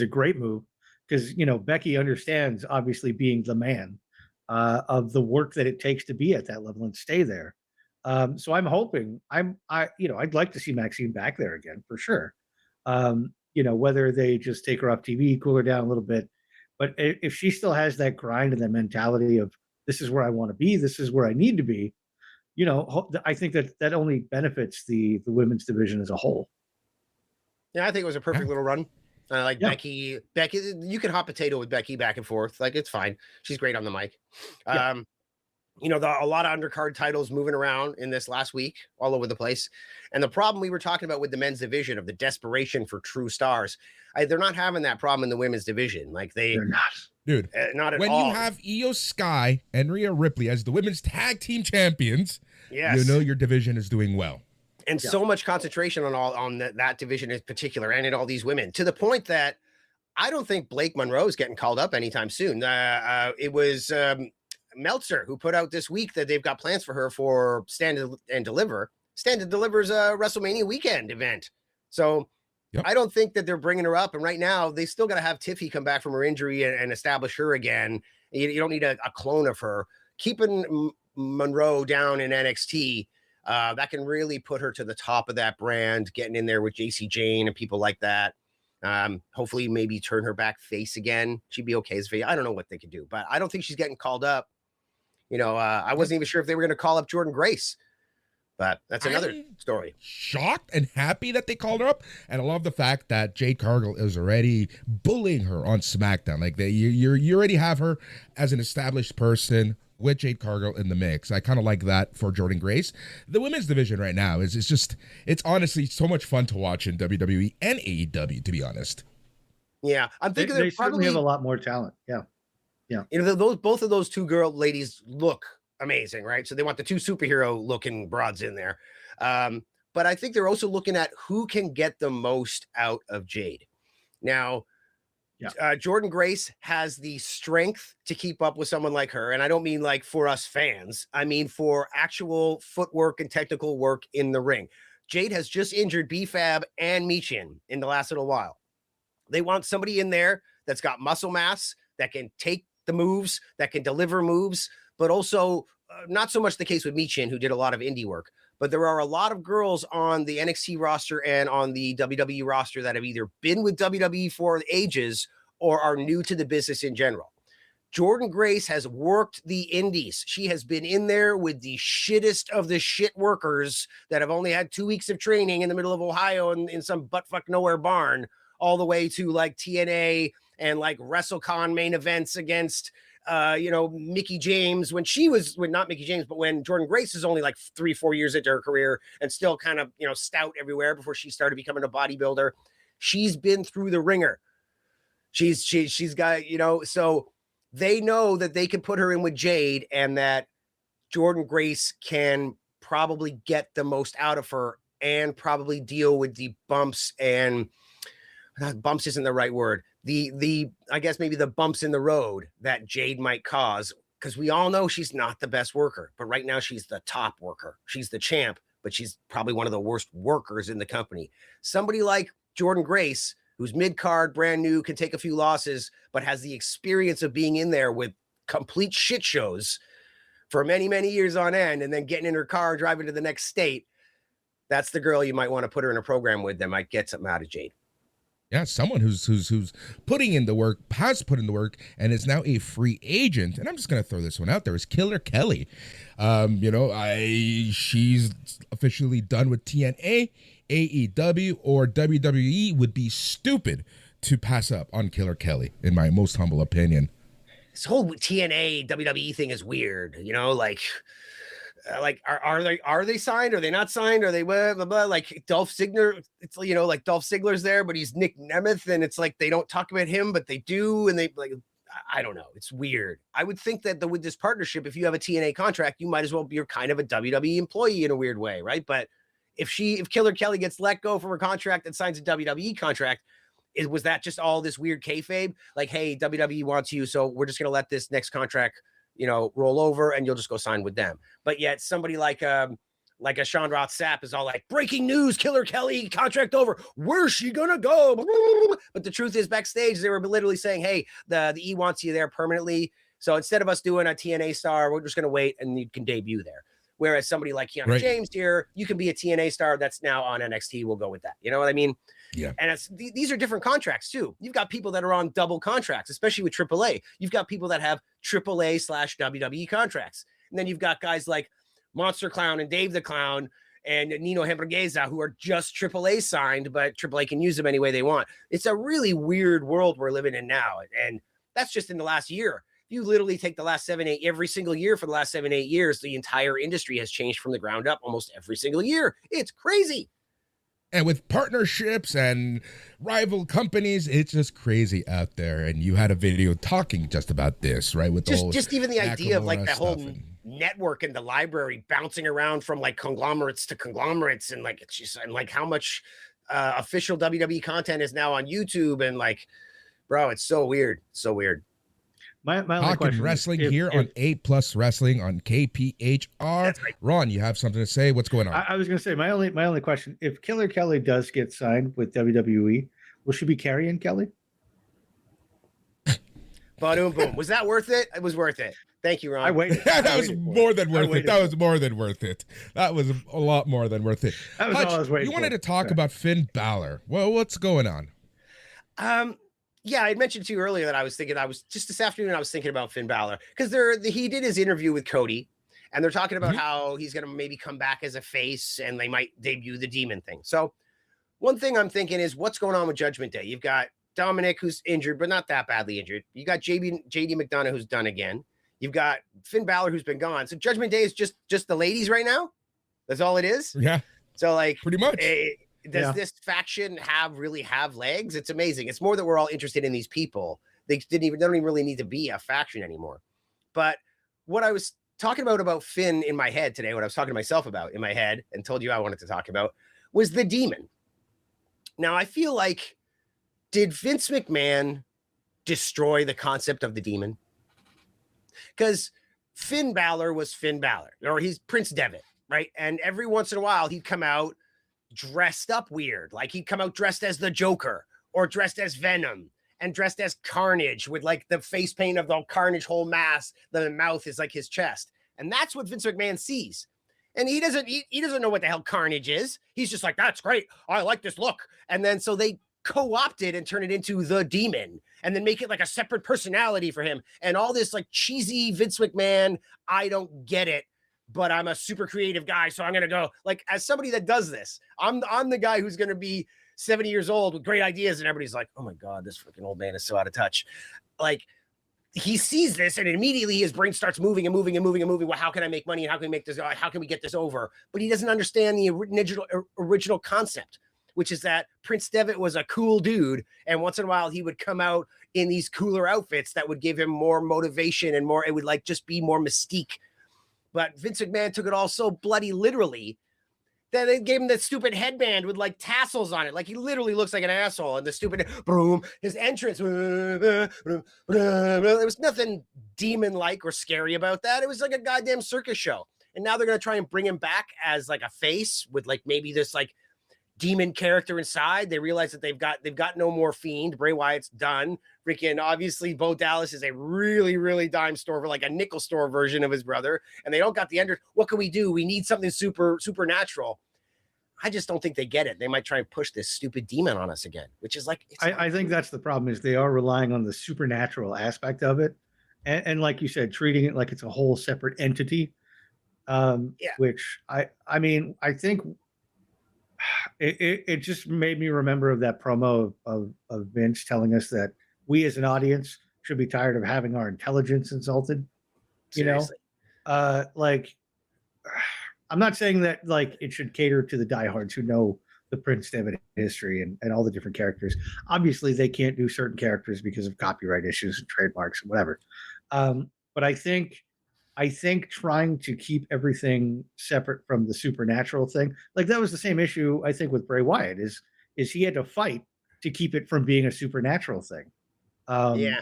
great move because Becky understands obviously being the man of the work that it takes to be at that level and stay there. So I'm hoping I'd like to see Maxine back there again for sure. Whether they just take her off TV, cool her down a little bit, but if she still has that grind and that mentality of this is where I want to be, this is where I need to be, I think that only benefits the women's division as a whole. Yeah, I think it was a perfect little run. Like Yeah. Becky, you can hot potato with Becky back and forth. Like it's fine. She's great on the mic. Yeah. A lot of undercard titles moving around in this last week, all over the place. And the problem we were talking about with the men's division of the desperation for true stars, they're not having that problem in the women's division. Like They're not. Dude, not at when all. you have Io Sky and Rhea Ripley as the women's tag team champions, Yes. you know your division is doing well. And so much concentration on that division in particular, and in all these women, to the point that I don't think Blake Monroe's getting called up anytime soon. It was Meltzer who put out this week that they've got plans for her for Stand and Deliver. Stand and Deliver's a WrestleMania weekend event. So Yep. I don't think that they're bringing her up. And right now, they still got to have Tiffy come back from her injury and establish her again. You don't need a clone of her. Keeping Monroe down in NXT, that can really put her to the top of that brand, getting in there with JC Jane and people like that. Hopefully maybe turn her back face again. She'd be okay as face. I don't know what they could do, but I don't think she's getting called up. I wasn't even sure if they were going to call up Jordan Grace, but that's another story. Shocked and happy that they called her up, and I love the fact that Jade Cargill is already bullying her on SmackDown. Like you already have her as an established person with Jade Cargill in the mix. I kind of like that for Jordan Grace. The women's division right now it's honestly so much fun to watch in WWE and AEW, to be honest. Yeah, I'm thinking They they probably certainly have a lot more talent. Yeah. Both of those two ladies look amazing, right? So they want the two superhero looking broads in there. But I think they're also looking at who can get the most out of Jade. Now, Jordan Grace has the strength to keep up with someone like her. And I don't mean like for us fans. I mean for actual footwork and technical work in the ring. Jade has just injured B-Fab and Michin in the last little while. They want somebody in there that's got muscle mass, that can take the moves, that can deliver moves, but also not so much the case with Michin, who did a lot of indie work. But there are a lot of girls on the NXT roster and on the WWE roster that have either been with WWE for ages or are new to the business in general. Jordan Grace has worked the indies. She has been in there with the shittest of the shit workers that have only had 2 weeks of training in the middle of Ohio in some buttfuck nowhere barn, all the way to like TNA and like WrestleCon main events against Mickie James when not Mickie James, but when Jordan Grace is only like 3-4 years into her career and still kind of, stout everywhere before she started becoming a bodybuilder. She's been through the ringer. She's got, so they know that they can put her in with Jade and that Jordan Grace can probably get the most out of her and probably deal with the bumps and bumps isn't the right word. I guess maybe the bumps in the road that Jade might cause, because we all know she's not the best worker, but right now she's the top worker. She's the champ, but she's probably one of the worst workers in the company. Somebody like Jordan Grace, who's mid-card, brand new, can take a few losses, but has the experience of being in there with complete shit shows for many, many years on end, and then getting in her car, driving to the next state. That's the girl you might want to put her in a program with that might get something out of Jade. Yeah, someone who's putting in the work, has put in the work, and is now a free agent. And I'm just gonna throw this one out there: is Killer Kelly. She's officially done with TNA, AEW, or WWE. Would be stupid to pass up on Killer Kelly, in my most humble opinion. This whole TNA WWE thing is weird. Are they signed? Are they not signed? Are they blah, blah, blah? Like Dolph Ziggler, it's like Dolph Ziggler's there, but he's Nick Nemeth, and it's like they don't talk about him, but they do, and they like I don't know. It's weird. I would think that with this partnership, if you have a TNA contract, you might as well be kind of a WWE employee in a weird way, right? But if Killer Kelly gets let go from her contract and signs a WWE contract, was that just all this weird kayfabe? Like, hey, WWE wants you, so we're just going to let this next contract, roll over, and you'll just go sign with them. But yet somebody like a Sean Roth Sapp is all like, breaking news, Killer Kelly contract over. Where's she gonna go? But the truth is, backstage they were literally saying, hey, the E wants you there permanently. So instead of us doing a TNA star, we're just gonna wait and you can debut there. Whereas somebody like Keanu James here, you can be a TNA star that's now on NXT. We'll go with that. You know what I mean? Yeah. And these are different contracts too. You've got people that are on double contracts, especially with AAA. You've got people that have AAA/WWE contracts. And then you've got guys like Monster Clown and Dave the Clown and Nino Hamburguesa who are just AAA signed, but AAA can use them any way they want. It's a really weird world we're living in now. And that's just in the last year. You literally take the last 7-8, every single year for the last 7-8 years, the entire industry has changed from the ground up almost every single year. It's crazy. And with partnerships and rival companies, it's just crazy out there. And you had a video talking just about this, right? With just even the idea of like the whole network and the library bouncing around from like conglomerates to conglomerates, and like it's just, and like how much official WWE content is now on YouTube, and like, bro, it's so weird, so weird. My only Talking question wrestling is, here on A Plus Wrestling on KPHR. Right. Ron, you have something to say? What's going on? I was going to say my only question: if Killer Kelly does get signed with WWE, will she be carrying Kelly? Boom, boom. Was that worth it? It was worth it. Thank you, Ron. I waited. That was more than worth it. That was more than worth it. That was a lot more than worth it. That was Hutch, all I was waiting you wanted for. to talk about Finn Balor. Well, what's going on? Yeah, I mentioned to you earlier that I was just this afternoon, I was thinking about Finn Balor because he did his interview with Cody, and they're talking about how he's going to maybe come back as a face and they might debut the demon thing. So one thing I'm thinking is what's going on with Judgment Day? You've got Dominic, who's injured, but not that badly injured. You got JD McDonough, who's done again. You've got Finn Balor, who's been gone. So Judgment Day is just the ladies right now. That's all it is. Yeah. So like pretty much. Does this faction really have legs? It's amazing. It's more that we're all interested in these people. They don't even really need to be a faction anymore. But what I was talking about Finn in my head today, what I was talking to myself about in my head and told you I wanted to talk about, was the demon. Now, I feel like, did Vince McMahon destroy the concept of the demon? Because Finn Balor was Finn Balor, or he's Prince Devitt, right? And every once in a while, he'd come out dressed up weird. Like he'd come out dressed as the Joker or dressed as Venom and dressed as Carnage with like the face paint of the Carnage whole mask. The mouth is like his chest. And that's what Vince McMahon sees. And he doesn't know what the hell Carnage is. He's just like, that's great. I like this look. And then so they co-opt it and turn it into the demon and then make it like a separate personality for him. And all this like cheesy Vince McMahon, I don't get it, but I'm a super creative guy. So I'm going to go like, as somebody that does this, I'm the guy who's going to be 70 years old with great ideas. And everybody's like, oh my God, this freaking old man is so out of touch. Like he sees this and immediately his brain starts moving and moving and moving and moving. Well, how can I make money? And how can we make this? How can we get this over? But he doesn't understand the original concept, which is that Prince Devitt was a cool dude. And once in a while he would come out in these cooler outfits that would give him more motivation and more, it would like just be more mystique. But Vince McMahon took it all so bloody literally that they gave him that stupid headband with like tassels on it. Like he literally looks like an asshole. And the stupid broom, his entrance, there was nothing demon-like or scary about that. It was like a goddamn circus show. And now they're going to try and bring him back as like a face with like maybe this like demon character inside. They realize that they've got no more Fiend. Bray Wyatt's done. Freaking obviously Bo Dallas is a really, really dime store for like a nickel store version of his brother. And they don't got the under. What can we do? We need something supernatural. I just don't think they get it. They might try and push this stupid demon on us again, which is like, I think that's the problem is they are relying on the supernatural aspect of it. And like you said, treating it like it's a whole separate entity. Which I mean, I think it just made me remember of that promo of Vince telling us that we as an audience should be tired of having our intelligence insulted. seriously. Like I'm not saying that like it should cater to the diehards who know the Prince Devitt history and all the different characters. Obviously they can't do certain characters because of copyright issues and trademarks and whatever. But I think trying to keep everything separate from the supernatural thing, like that was the same issue I think with Bray Wyatt is he had to fight to keep it from being a supernatural thing. Yeah.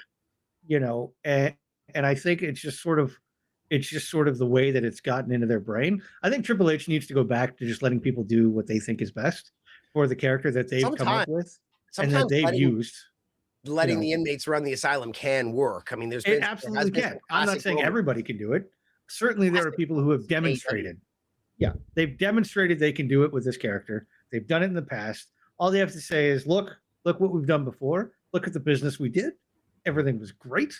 You know, and I think it's just sort of the way that it's gotten into their brain. I think Triple H needs to go back to just letting people do what they think is best for the character that they've come up with and that they've used. Letting the inmates run the asylum can work. I mean, it absolutely can. I'm not saying everybody can do it. Certainly, there are people who have demonstrated. Yeah, they've demonstrated they can do it with this character. They've done it in the past. All they have to say is, look what we've done before. Look at the business we did. Everything was great.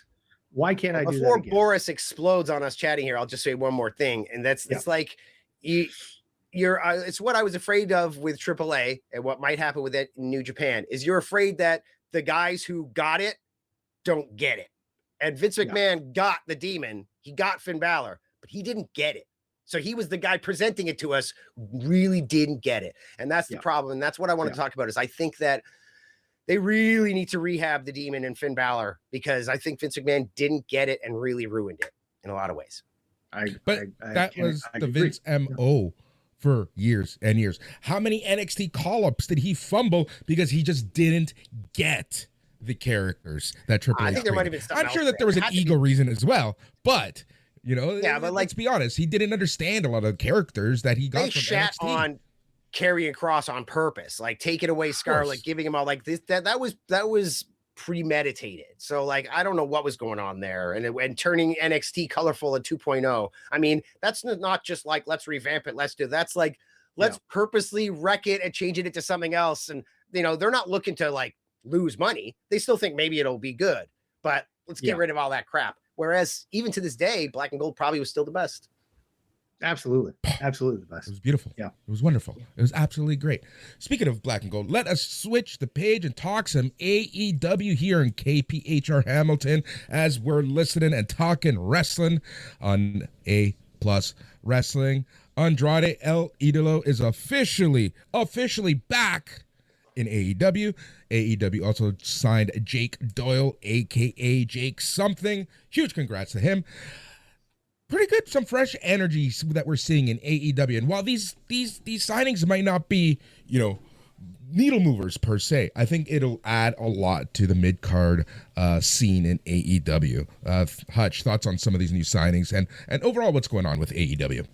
Why can't I do that again? Before Boris explodes on us chatting here, I'll just say one more thing, and that's it's like you're it's what I was afraid of with AAA and what might happen with it in New Japan is you're afraid that the guys who got it don't get it. And Vince McMahon got the demon. He got Finn Balor, but he didn't get it. So he was the guy presenting it to us, really didn't get it. And that's the problem. And that's what I want to talk about is I think that they really need to rehab the demon and Finn Balor because I think Vince McMahon didn't get it and really ruined it in a lot of ways. That was the Vince MO for years and years. How many NXT call-ups did he fumble because he just didn't get the characters that Triple H I think there might have been something I'm sure that there was an ego reason as well, but you know, but let's be honest, he didn't understand a lot of the characters that he got from shat NXT. On Karrion Kross on purpose, like taking away Scarlett, giving him all like this. That was premeditated. So like I don't know what was going on there, and turning NXT colorful at 2.0. I mean, that's not just like let's revamp it. That's like let's purposely wreck it and change it into something else. And you know they're not looking to like lose money. They still think maybe it'll be good, but let's get rid of all that crap. Whereas even to this day, Black and Gold probably was still the best. Absolutely the best. It was beautiful. Yeah, it was wonderful. It was absolutely great. Speaking of Black and Gold, let us switch the page and talk some AEW here in KPHR Hamilton as we're listening and talking wrestling on A Plus Wrestling. Andrade El Idolo is officially back in AEW. AEW also signed Jake Doyle, aka Jake Something. Huge congrats to him. Pretty good, some fresh energy that we're seeing in AEW. And while these signings might not be, you know, needle movers per se, I think it'll add a lot to the mid-card scene in AEW. Hutch, thoughts on some of these new signings and overall what's going on with AEW?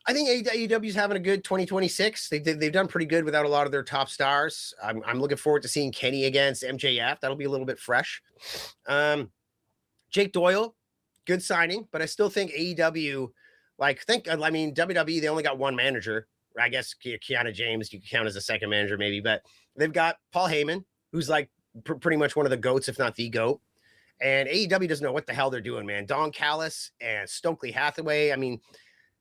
I think AEW is having a good 2026. They've done pretty good without a lot of their top stars. I'm looking forward to seeing Kenny against MJF. That'll be a little bit fresh. Jake Doyle, good signing, but I still think AEW, WWE, they only got one manager. I guess Kiana James, you can count as a second manager maybe, but they've got Paul Heyman, who's like pretty much one of the GOATs, if not the GOAT. And AEW doesn't know what the hell they're doing, man. Don Callis and Stokely Hathaway. I mean,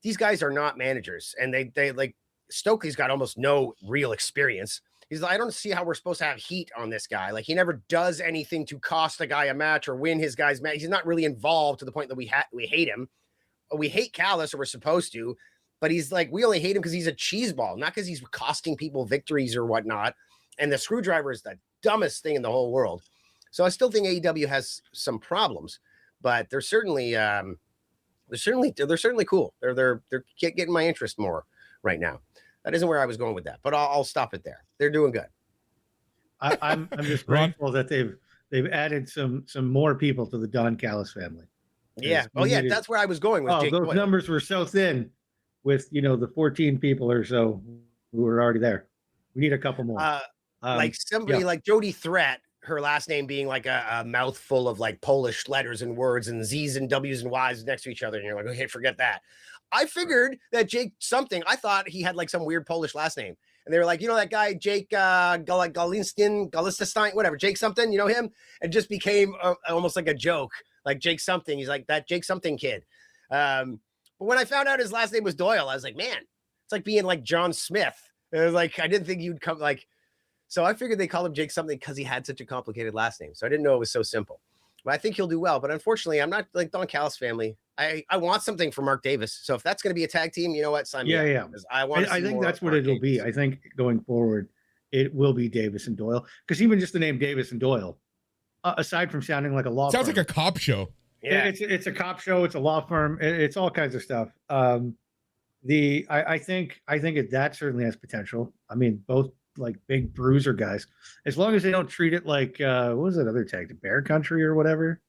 these guys are not managers, and they like Stokely's got almost no real experience. He's like, I don't see how we're supposed to have heat on this guy. Like he never does anything to cost a guy a match or win his guy's match. He's not really involved to the point that we hate him. We hate Callis, or we're supposed to, but he's like, we only hate him because he's a cheeseball, not because he's costing people victories or whatnot. And the screwdriver is the dumbest thing in the whole world. So I still think AEW has some problems, but they're certainly cool. They're getting my interest more right now. That isn't where I was going with that, but I'll stop it there. They're doing good. I'm just grateful that they've added some more people to the Don Callis family. Yeah. Oh yeah, that's where I was going with. Jake those Doyle. Numbers were so thin with the 14 people or so who were already there. We need a couple more. Like somebody like Jody Threat, her last name being like a mouthful of like Polish letters and words and Z's and W's and Y's next to each other. And you're like, okay, forget that. I figured that Jake something, I thought he had like some weird Polish last name. And they were like, that guy, Jake Galistein, whatever, Jake something, you know him? It just became almost like a joke, like Jake something. He's like that Jake something kid. But when I found out his last name was Doyle, I was like, man, it's like being like John Smith. It was like, I didn't think you'd come like, so I figured they called him Jake something because he had such a complicated last name. So I didn't know it was so simple. But I think he'll do well. But unfortunately, I'm not like Don Callis family. I want something for Mark Davis. So if that's going to be a tag team, you know what? Sign me up. I think that's what it'll be. I think going forward, it will be Davis and Doyle. Because even just the name Davis and Doyle, aside from sounding like a law firm. Sounds like a cop show. Yeah. It's a cop show. It's a law firm. It's all kinds of stuff. I think that certainly has potential. I mean, both like big bruiser guys, as long as they don't treat it like what was that other tag, the Bear Country or whatever.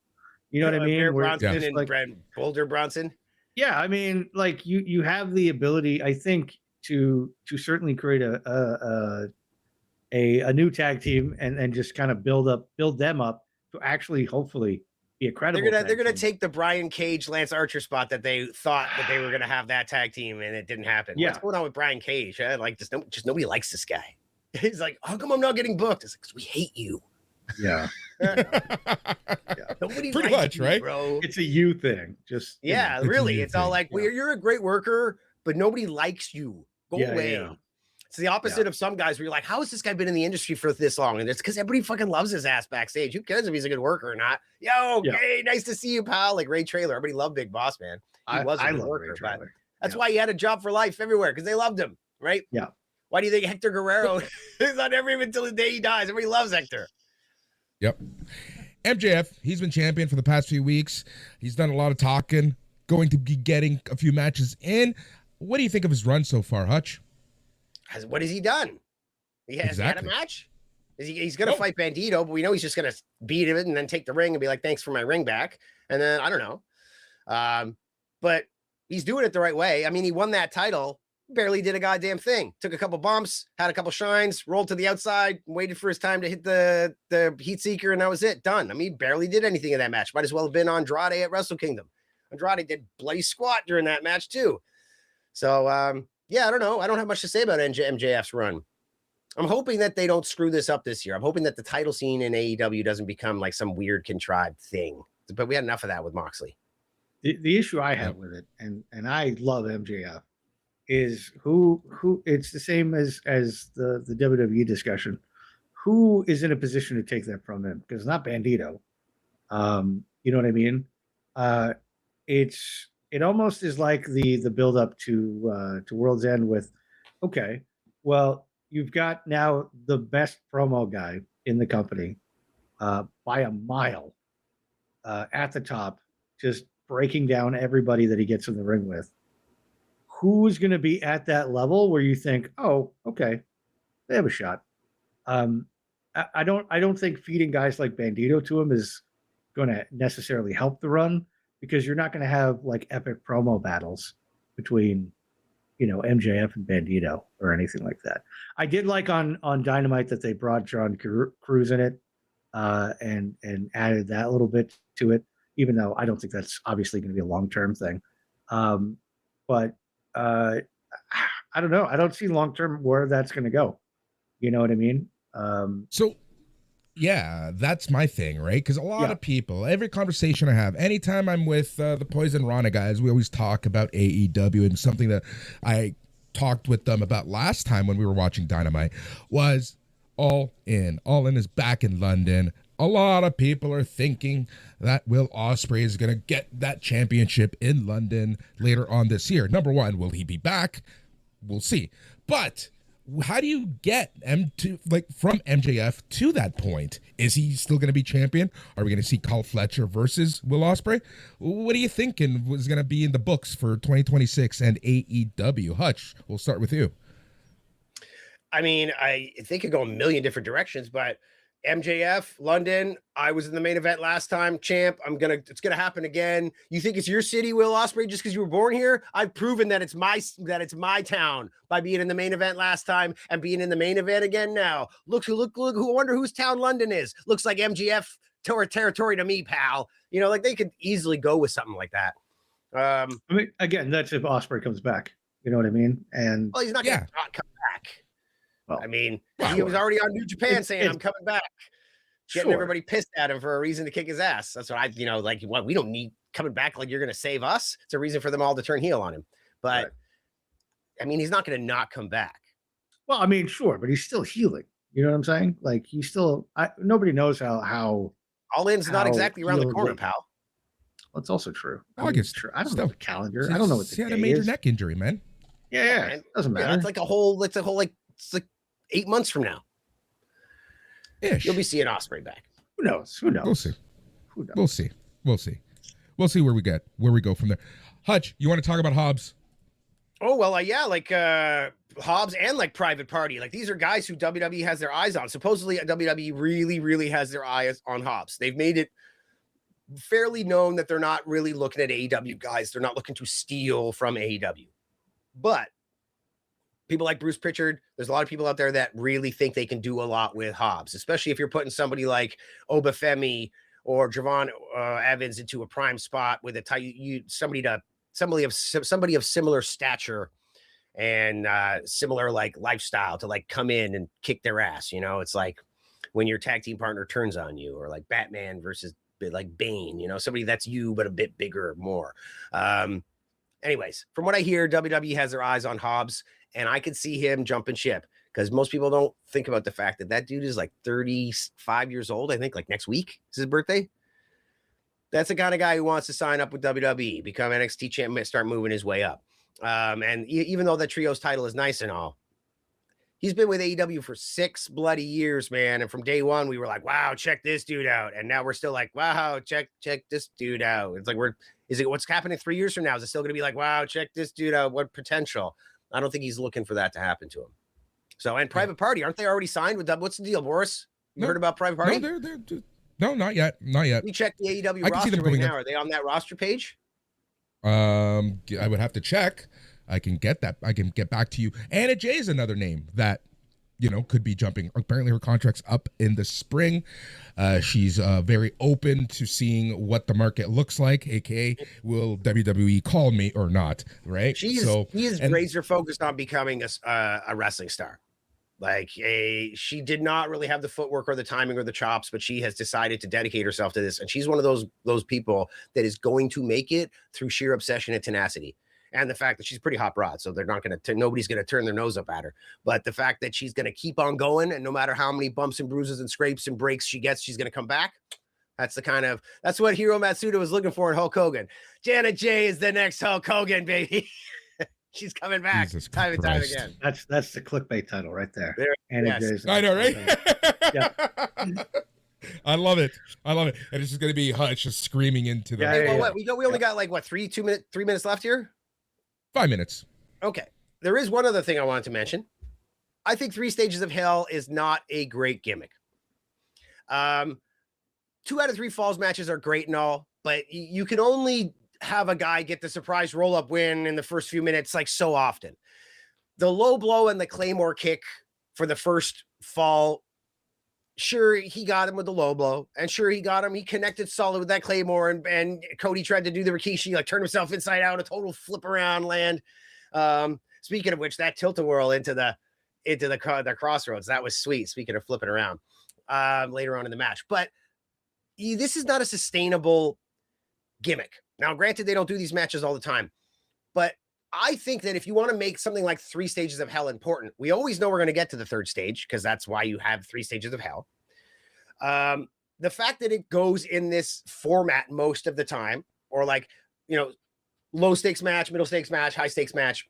You know what I mean? Bear Where Bronson it's and like, Boulder Bronson. yeah, I mean, like you have the ability, I think, to certainly create a new tag team and just kind of build them up to actually hopefully be a credible. They're gonna team. take the Brian Cage Lance Archer spot that they thought that they were gonna have that tag team and it didn't happen. Yeah. What's going on with Brian Cage? Huh? Like just nobody likes this guy. He's like, how come I'm not getting booked? It's like, 'cause we hate you. Yeah. Nobody Pretty likes much, you, right? bro. It's a you thing. Just Yeah, It's a really. you It's all thing. like, well, you're a great worker, but nobody likes you. Go Yeah, away. yeah. It's the opposite of some guys where you're like, how has this guy been in the industry for this long? And it's because everybody fucking loves his ass backstage. Who cares if he's a good worker or not? Yo, Yeah. hey, nice to see you, pal. Like Ray Traylor. Everybody loved Big Boss, man. He was a I good love worker, Ray but Traylor. that's why he had a job for life everywhere because they loved him, right? Yeah. Why do you think Hector Guerrero is on every until the day he dies? Everybody loves Hector. Yep. MJF, he's been champion for the past few weeks. He's done a lot of talking, going to be getting a few matches in. What do you think of his run so far, Hutch? What has he done? He has Exactly. had a match. He's going to fight Bandito, but we know he's just going to beat him and then take the ring and be like, thanks for my ring back. And then I don't know. But he's doing it the right way. I mean, he won that title, barely did a goddamn thing. Took a couple bumps, had a couple shines, rolled to the outside, waited for his time to hit the heat seeker, and that was it. Done. I mean, he barely did anything in that match. Might as well have been Andrade at Wrestle Kingdom. Andrade did bloody squat during that match too. So, yeah, I don't know. I don't have much to say about MJF's run. I'm hoping that they don't screw this up this year. I'm hoping that the title scene in AEW doesn't become like some weird contrived thing. But we had enough of that with Moxley. The issue I have with it, and I love MJF, is who it's the same as the WWE discussion. Who is in a position to take that from him? Because it's not Bandito. You know what I mean? It almost is like the build up to World's End with, okay, well, you've got now the best promo guy in the company by a mile at the top, just breaking down everybody that he gets in the ring with. Who's going to be at that level where you think, oh, okay, they have a shot? I don't think feeding guys like Bandito to him is going to necessarily help the run, because you're not going to have like epic promo battles between, MJF and Bandito or anything like that. I did like on Dynamite that they brought John Cruz in it and added that little bit to it, even though I don't think that's obviously going to be a long-term thing. But I don't know. I don't see long-term where that's going to go. You know what I mean? So, yeah, that's my thing, right? Because a lot of people, every conversation I have, anytime I'm with the Poison Rana guys, we always talk about AEW, and something that I talked with them about last time when we were watching Dynamite was All In. All In is back in London. A lot of people are thinking that Will Ospreay is going to get that championship in London later on this year. Number one, will he be back? We'll see. But how do you get from MJF to that point? Is he still going to be champion? Are we going to see Carl Fletcher versus Will Ospreay? What are you thinking was going to be in the books for 2026 and AEW? Hutch, we'll start with you. I mean, they could go a million different directions, but MJF, London, I was in the main event last time, champ. It's gonna happen again. You think it's your city, Will Ospreay, just because you were born here? I've proven that it's my town by being in the main event last time and being in the main event again now. Look, who wonder whose town London is. Looks like MJF territory to me, pal. Like they could easily go with something like that. I mean, again, that's if Ospreay comes back. You know what I mean? And well, he's not gonna not come back. Well, I mean, he was already on New Japan saying, I'm coming back. Getting everybody pissed at him for a reason to kick his ass. That's what we don't need coming back like you're going to save us. It's a reason for them all to turn heel on him. But, I mean, he's not going to not come back. Well, I mean, sure, but he's still healing. You know what I'm saying? Like, he's still, nobody knows how All In's not exactly around the corner, pal. Well, it's also true. August. True. I don't know the calendar. I don't know what the He had day a major is. neck injury, man. Yeah. It doesn't matter. It's like it's like 8 months from now. Ish. You'll be seeing Ospreay back. Who knows? We'll see. Who knows? We'll see where we go from there. Hutch, you want to talk about Hobbs? Oh, well, Hobbs and like Private Party. Like these are guys who WWE has their eyes on. Supposedly WWE really, really has their eyes on Hobbs. They've made it fairly known that they're not really looking at AEW guys. They're not looking to steal from AEW. But people like Bruce Pritchard, there's a lot of people out there that really think they can do a lot with Hobbs, especially if you're putting somebody like Obafemi or Javon Evans into a prime spot with somebody of similar stature and similar like lifestyle to like come in and kick their ass. You know, it's like when your tag team partner turns on you, or like Batman versus like Bane, you know, somebody that's you but a bit bigger, more. Anyways, from what I hear, WWE has their eyes on Hobbs, and I could see him jumping ship because most people don't think about the fact that that dude is like 35 years old. I think like next week is his birthday. That's the kind of guy who wants to sign up with WWE, become NXT champion, start moving his way up. And even though the trios title is nice and all, he's been with AEW for 6 bloody years, man. And from day one, we were like, wow, check this dude out. And now we're still like, wow, check this dude out. It's like, what's happening 3 years from now? Is it still going to be like, wow, check this dude out? What potential? I don't think he's looking for that to happen to him. So, and Private Party, aren't they already signed with them? What's the deal, Boris? You heard about Private Party? No, not yet. You check the AEW roster right now. Are they on that roster page? I would have to check. I can get that. I can get back to you. Anna Jay is another name that, you know, could be jumping. Apparently her contract's up in the spring. She's very open to seeing what the market looks like, aka will WWE call me or not, right? He is razor focused on becoming a wrestling star. Like she did not really have the footwork or the timing or the chops, but she has decided to dedicate herself to this. And she's one of those people that is going to make it through sheer obsession and tenacity. And the fact that she's pretty hot rod, so they're not going to, nobody's going to turn their nose up at her. But the fact that she's going to keep on going, and no matter how many bumps and bruises and scrapes and breaks she gets, she's going to come back. That's what Hiro Matsuda was looking for in Hulk Hogan. Janet Jay is the next Hulk Hogan, baby. She's coming back time and time again. That's the clickbait title right there. Yes. I know, right? Yeah. I love it. And it's just going to be Hutch just screaming into the. What? We only got like 3 minutes left here. 5 minutes. Okay. There is one other thing I wanted to mention. I think 3 Stages of Hell is not a great gimmick. 2 out of 3 falls matches are great and all, but you can only have a guy get the surprise roll-up win in the first few minutes like so often. The low blow and the Claymore kick for the first fall, sure, he got him with the low blow, and sure, he connected solid with that Claymore, and Cody tried to do the Rikishi, like turn himself inside out, a total flip around land. Speaking of which, that tilt-a-whirl into the crossroads, that was sweet. Speaking of flipping around later on in the match, but this is not a sustainable gimmick. Now, granted, they don't do these matches all the time, but I think that if you want to make something like 3 Stages of Hell important, we always know we're going to get to the 3rd stage because that's why you have 3 Stages of Hell. The fact that it goes in this format most of the time, or like, you know, low stakes match, middle stakes match, high stakes match,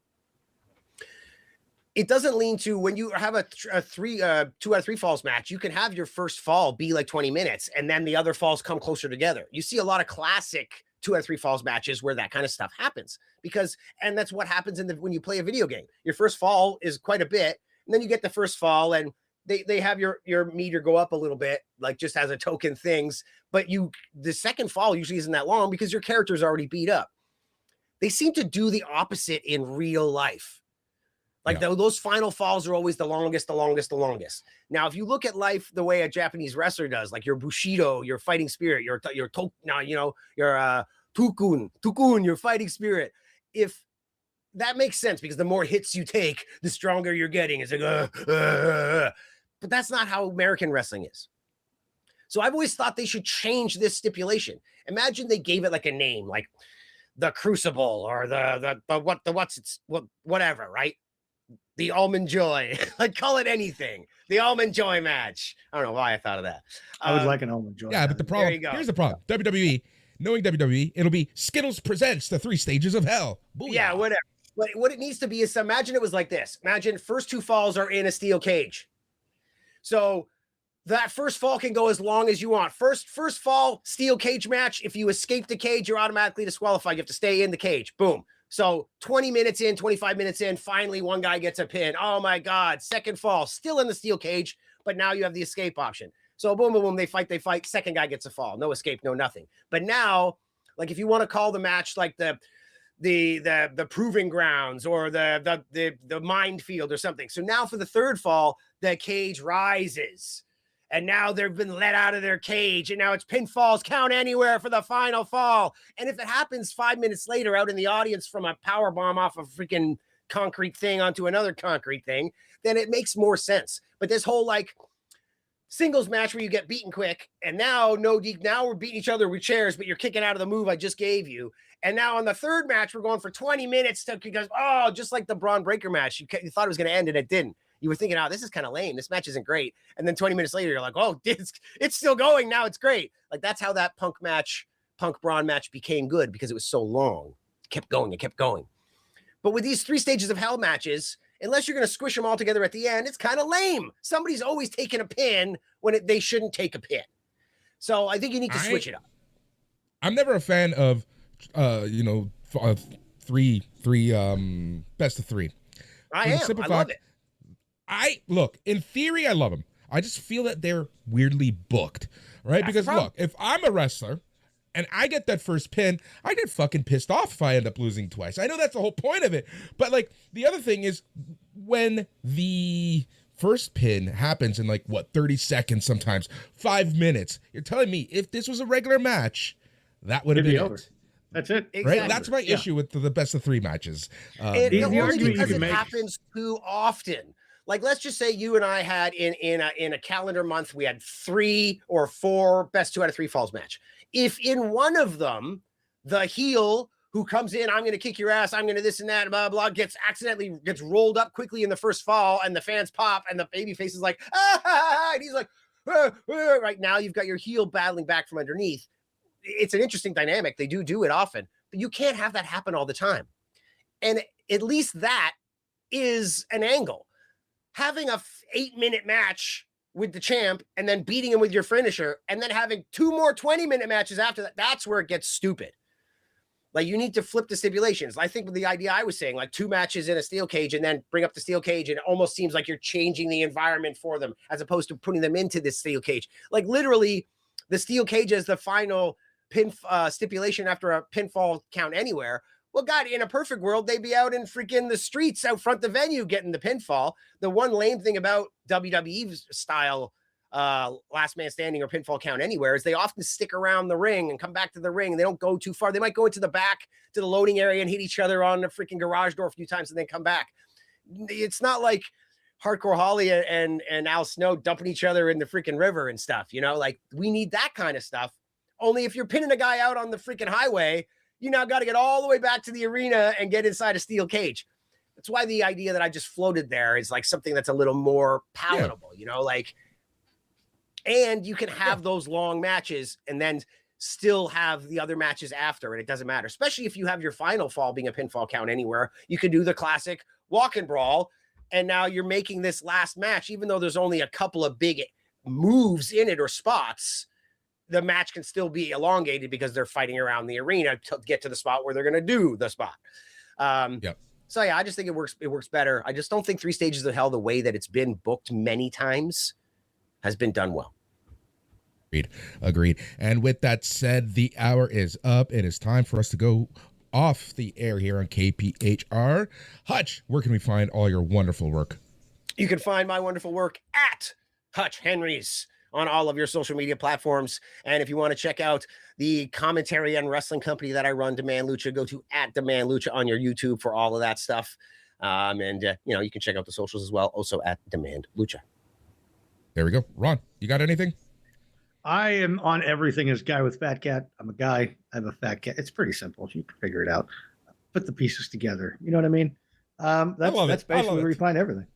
it doesn't lean to when you have a 2 out of 3 falls match, you can have your first fall be like 20 minutes and then the other falls come closer together. You see a lot of classic 2 out of 3 falls matches where that kind of stuff happens and that's what happens when you play a video game. Your first fall is quite a bit, and then you get the first fall and they have your meter go up a little bit, like just as a token things, but the second fall usually isn't that long because your character's already beat up. They seem to do the opposite in real life. Like those final falls are always the longest. Now, if you look at life the way a Japanese wrestler does, like your Bushido, your fighting spirit, your Tukun, your fighting spirit, if that makes sense because the more hits you take, the stronger you're getting. It's like, but that's not how American wrestling is. So I've always thought they should change this stipulation. Imagine they gave it like a name, like the Crucible or whatever, right? The Almond Joy, like call it anything. The Almond Joy match. I don't know why I thought of that. I would like an Almond Joy. Yeah, but the problem, here's the problem. WWE, knowing WWE, it'll be Skittles presents the 3 Stages of Hell. Booyah. Yeah, whatever. But what it needs to be is, imagine it was like this. Imagine first 2 falls are in a steel cage. So that first fall can go as long as you want. First fall, steel cage match. If you escape the cage, you're automatically disqualified. You have to stay in the cage. Boom. So 20 minutes in, 25 minutes in, finally one guy gets a pin. Oh my God, second fall, still in the steel cage, but now you have the escape option. So boom, boom, boom, they fight. Second guy gets a fall, no escape, no nothing. But now, like if you want to call the match like the proving grounds or the minefield or something. So now for the third fall, the cage rises. And now they've been let out of their cage. And now it's pinfalls count anywhere for the final fall. And if it happens 5 minutes later out in the audience from a power bomb off a freaking concrete thing onto another concrete thing, then it makes more sense. But this whole like singles match where you get beaten quick and now now we're beating each other with chairs, but you're kicking out of the move I just gave you. And now on the third match, we're going for 20 minutes because, just like the Braun Breaker match, you thought it was going to end and it didn't. You were thinking, this is kind of lame. This match isn't great. And then 20 minutes later, you're like, it's still going. Now it's great. Like that's how that Punk Braun match became good because it was so long. It kept going. But with these 3 stages of hell matches, unless you're going to squish them all together at the end, it's kind of lame. Somebody's always taking a pin when they shouldn't take a pin. So I think you need to switch it up. I'm never a fan of, three best of 3. I love it. Look, in theory, I love them. I just feel that they're weirdly booked, right? Because look, if I'm a wrestler and I get that first pin, I get fucking pissed off if I end up losing twice. I know that's the whole point of it. But like the other thing is when the first pin happens in 30 seconds, sometimes 5 minutes, you're telling me if this was a regular match, that would have been over. That's it. Right? That's my issue with the best of 3 matches. The only because it happens too often. Like, let's just say you and I had in a calendar month, we had 3 or 4 best 2 out of 3 falls match. If in one of them, the heel who comes in, I'm going to kick your ass, I'm going to this and that, blah, blah, gets rolled up quickly in the first fall and the fans pop and the babyface is like, and he's like, right now you've got your heel battling back from underneath. It's an interesting dynamic. They do it often, but you can't have that happen all the time. And at least that is an angle. Having a 8-minute match with the champ and then beating him with your finisher and then having 2 more 20-minute matches after that, that's where it gets stupid. Like you need to flip the stipulations. I think with the idea I was saying, like 2 matches in a steel cage and then bring up the steel cage, and it almost seems like you're changing the environment for them as opposed to putting them into this steel cage. Like literally the steel cage is the final pin stipulation after a pinfall count anywhere. Well, God, in a perfect world, they'd be out in freaking the streets out front the venue getting the pinfall. The one lame thing about WWE's style last man standing or pinfall count anywhere is they often stick around the ring and come back to the ring. They don't go too far. They might go into the back to the loading area and hit each other on the freaking garage door a few times and then come back. It's not like Hardcore Holly and Al Snow dumping each other in the freaking river and stuff. Like we need that kind of stuff. Only if you're pinning a guy out on the freaking highway, you now got to get all the way back to the arena and get inside a steel cage. That's why the idea that I just floated there is like something that's a little more palatable, and you can have those long matches and then still have the other matches after, and it doesn't matter, especially if you have your final fall being a pinfall count anywhere. You can do the classic walk and brawl, and now you're making this last match, even though there's only a couple of big moves in it or spots, the match can still be elongated because they're fighting around the arena to get to the spot where they're going to do the spot. So yeah, I just think it works better. I just don't think 3 stages of hell, the way that it's been booked many times, has been done well. Agreed. And with that said, the hour is up. It is time for us to go off the air here on KPHR. Hutch, where can we find all your wonderful work? You can find my wonderful work at Hutch Henry's on all of your social media platforms. And if you want to check out the commentary and wrestling company that I run, Demand Lucha, go to @DemandLucha on your YouTube for all of that stuff. And you can check out the socials as well, also at Demand Lucha. There we go. Ron, you got anything? I am on everything as Guy with Fat Cat. I'm a guy. I have a fat cat. It's pretty simple. You can figure it out. Put the pieces together. You know what I mean? That's basically where you find everything.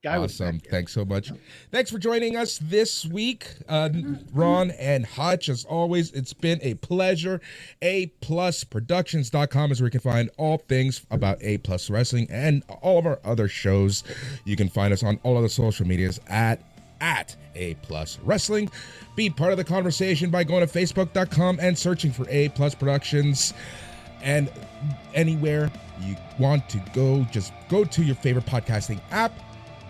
Guy awesome. Thanks so much. Thanks for joining us this week, Ron and Hutch. As always, it's been a pleasure. A+Productions.com is where you can find all things about A+ Wrestling and all of our other shows. You can find us on all of the social medias at A+ Wrestling. Be part of the conversation by going to Facebook.com and searching for A+ Productions. And anywhere you want to go, just go to your favorite podcasting app,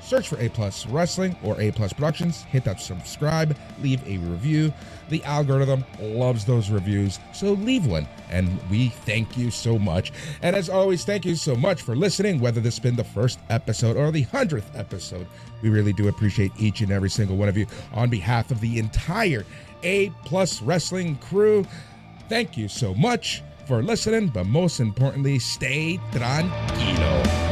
search for A Plus Wrestling or A Plus Productions, hit that subscribe, leave a review. The algorithm loves those reviews, so leave one. And we thank you so much. And as always, thank you so much for listening, whether this has been the first episode or the 100th episode. We really do appreciate each and every single one of you. On behalf of the entire A Plus Wrestling crew, thank you so much for listening, but most importantly, stay tranquilo.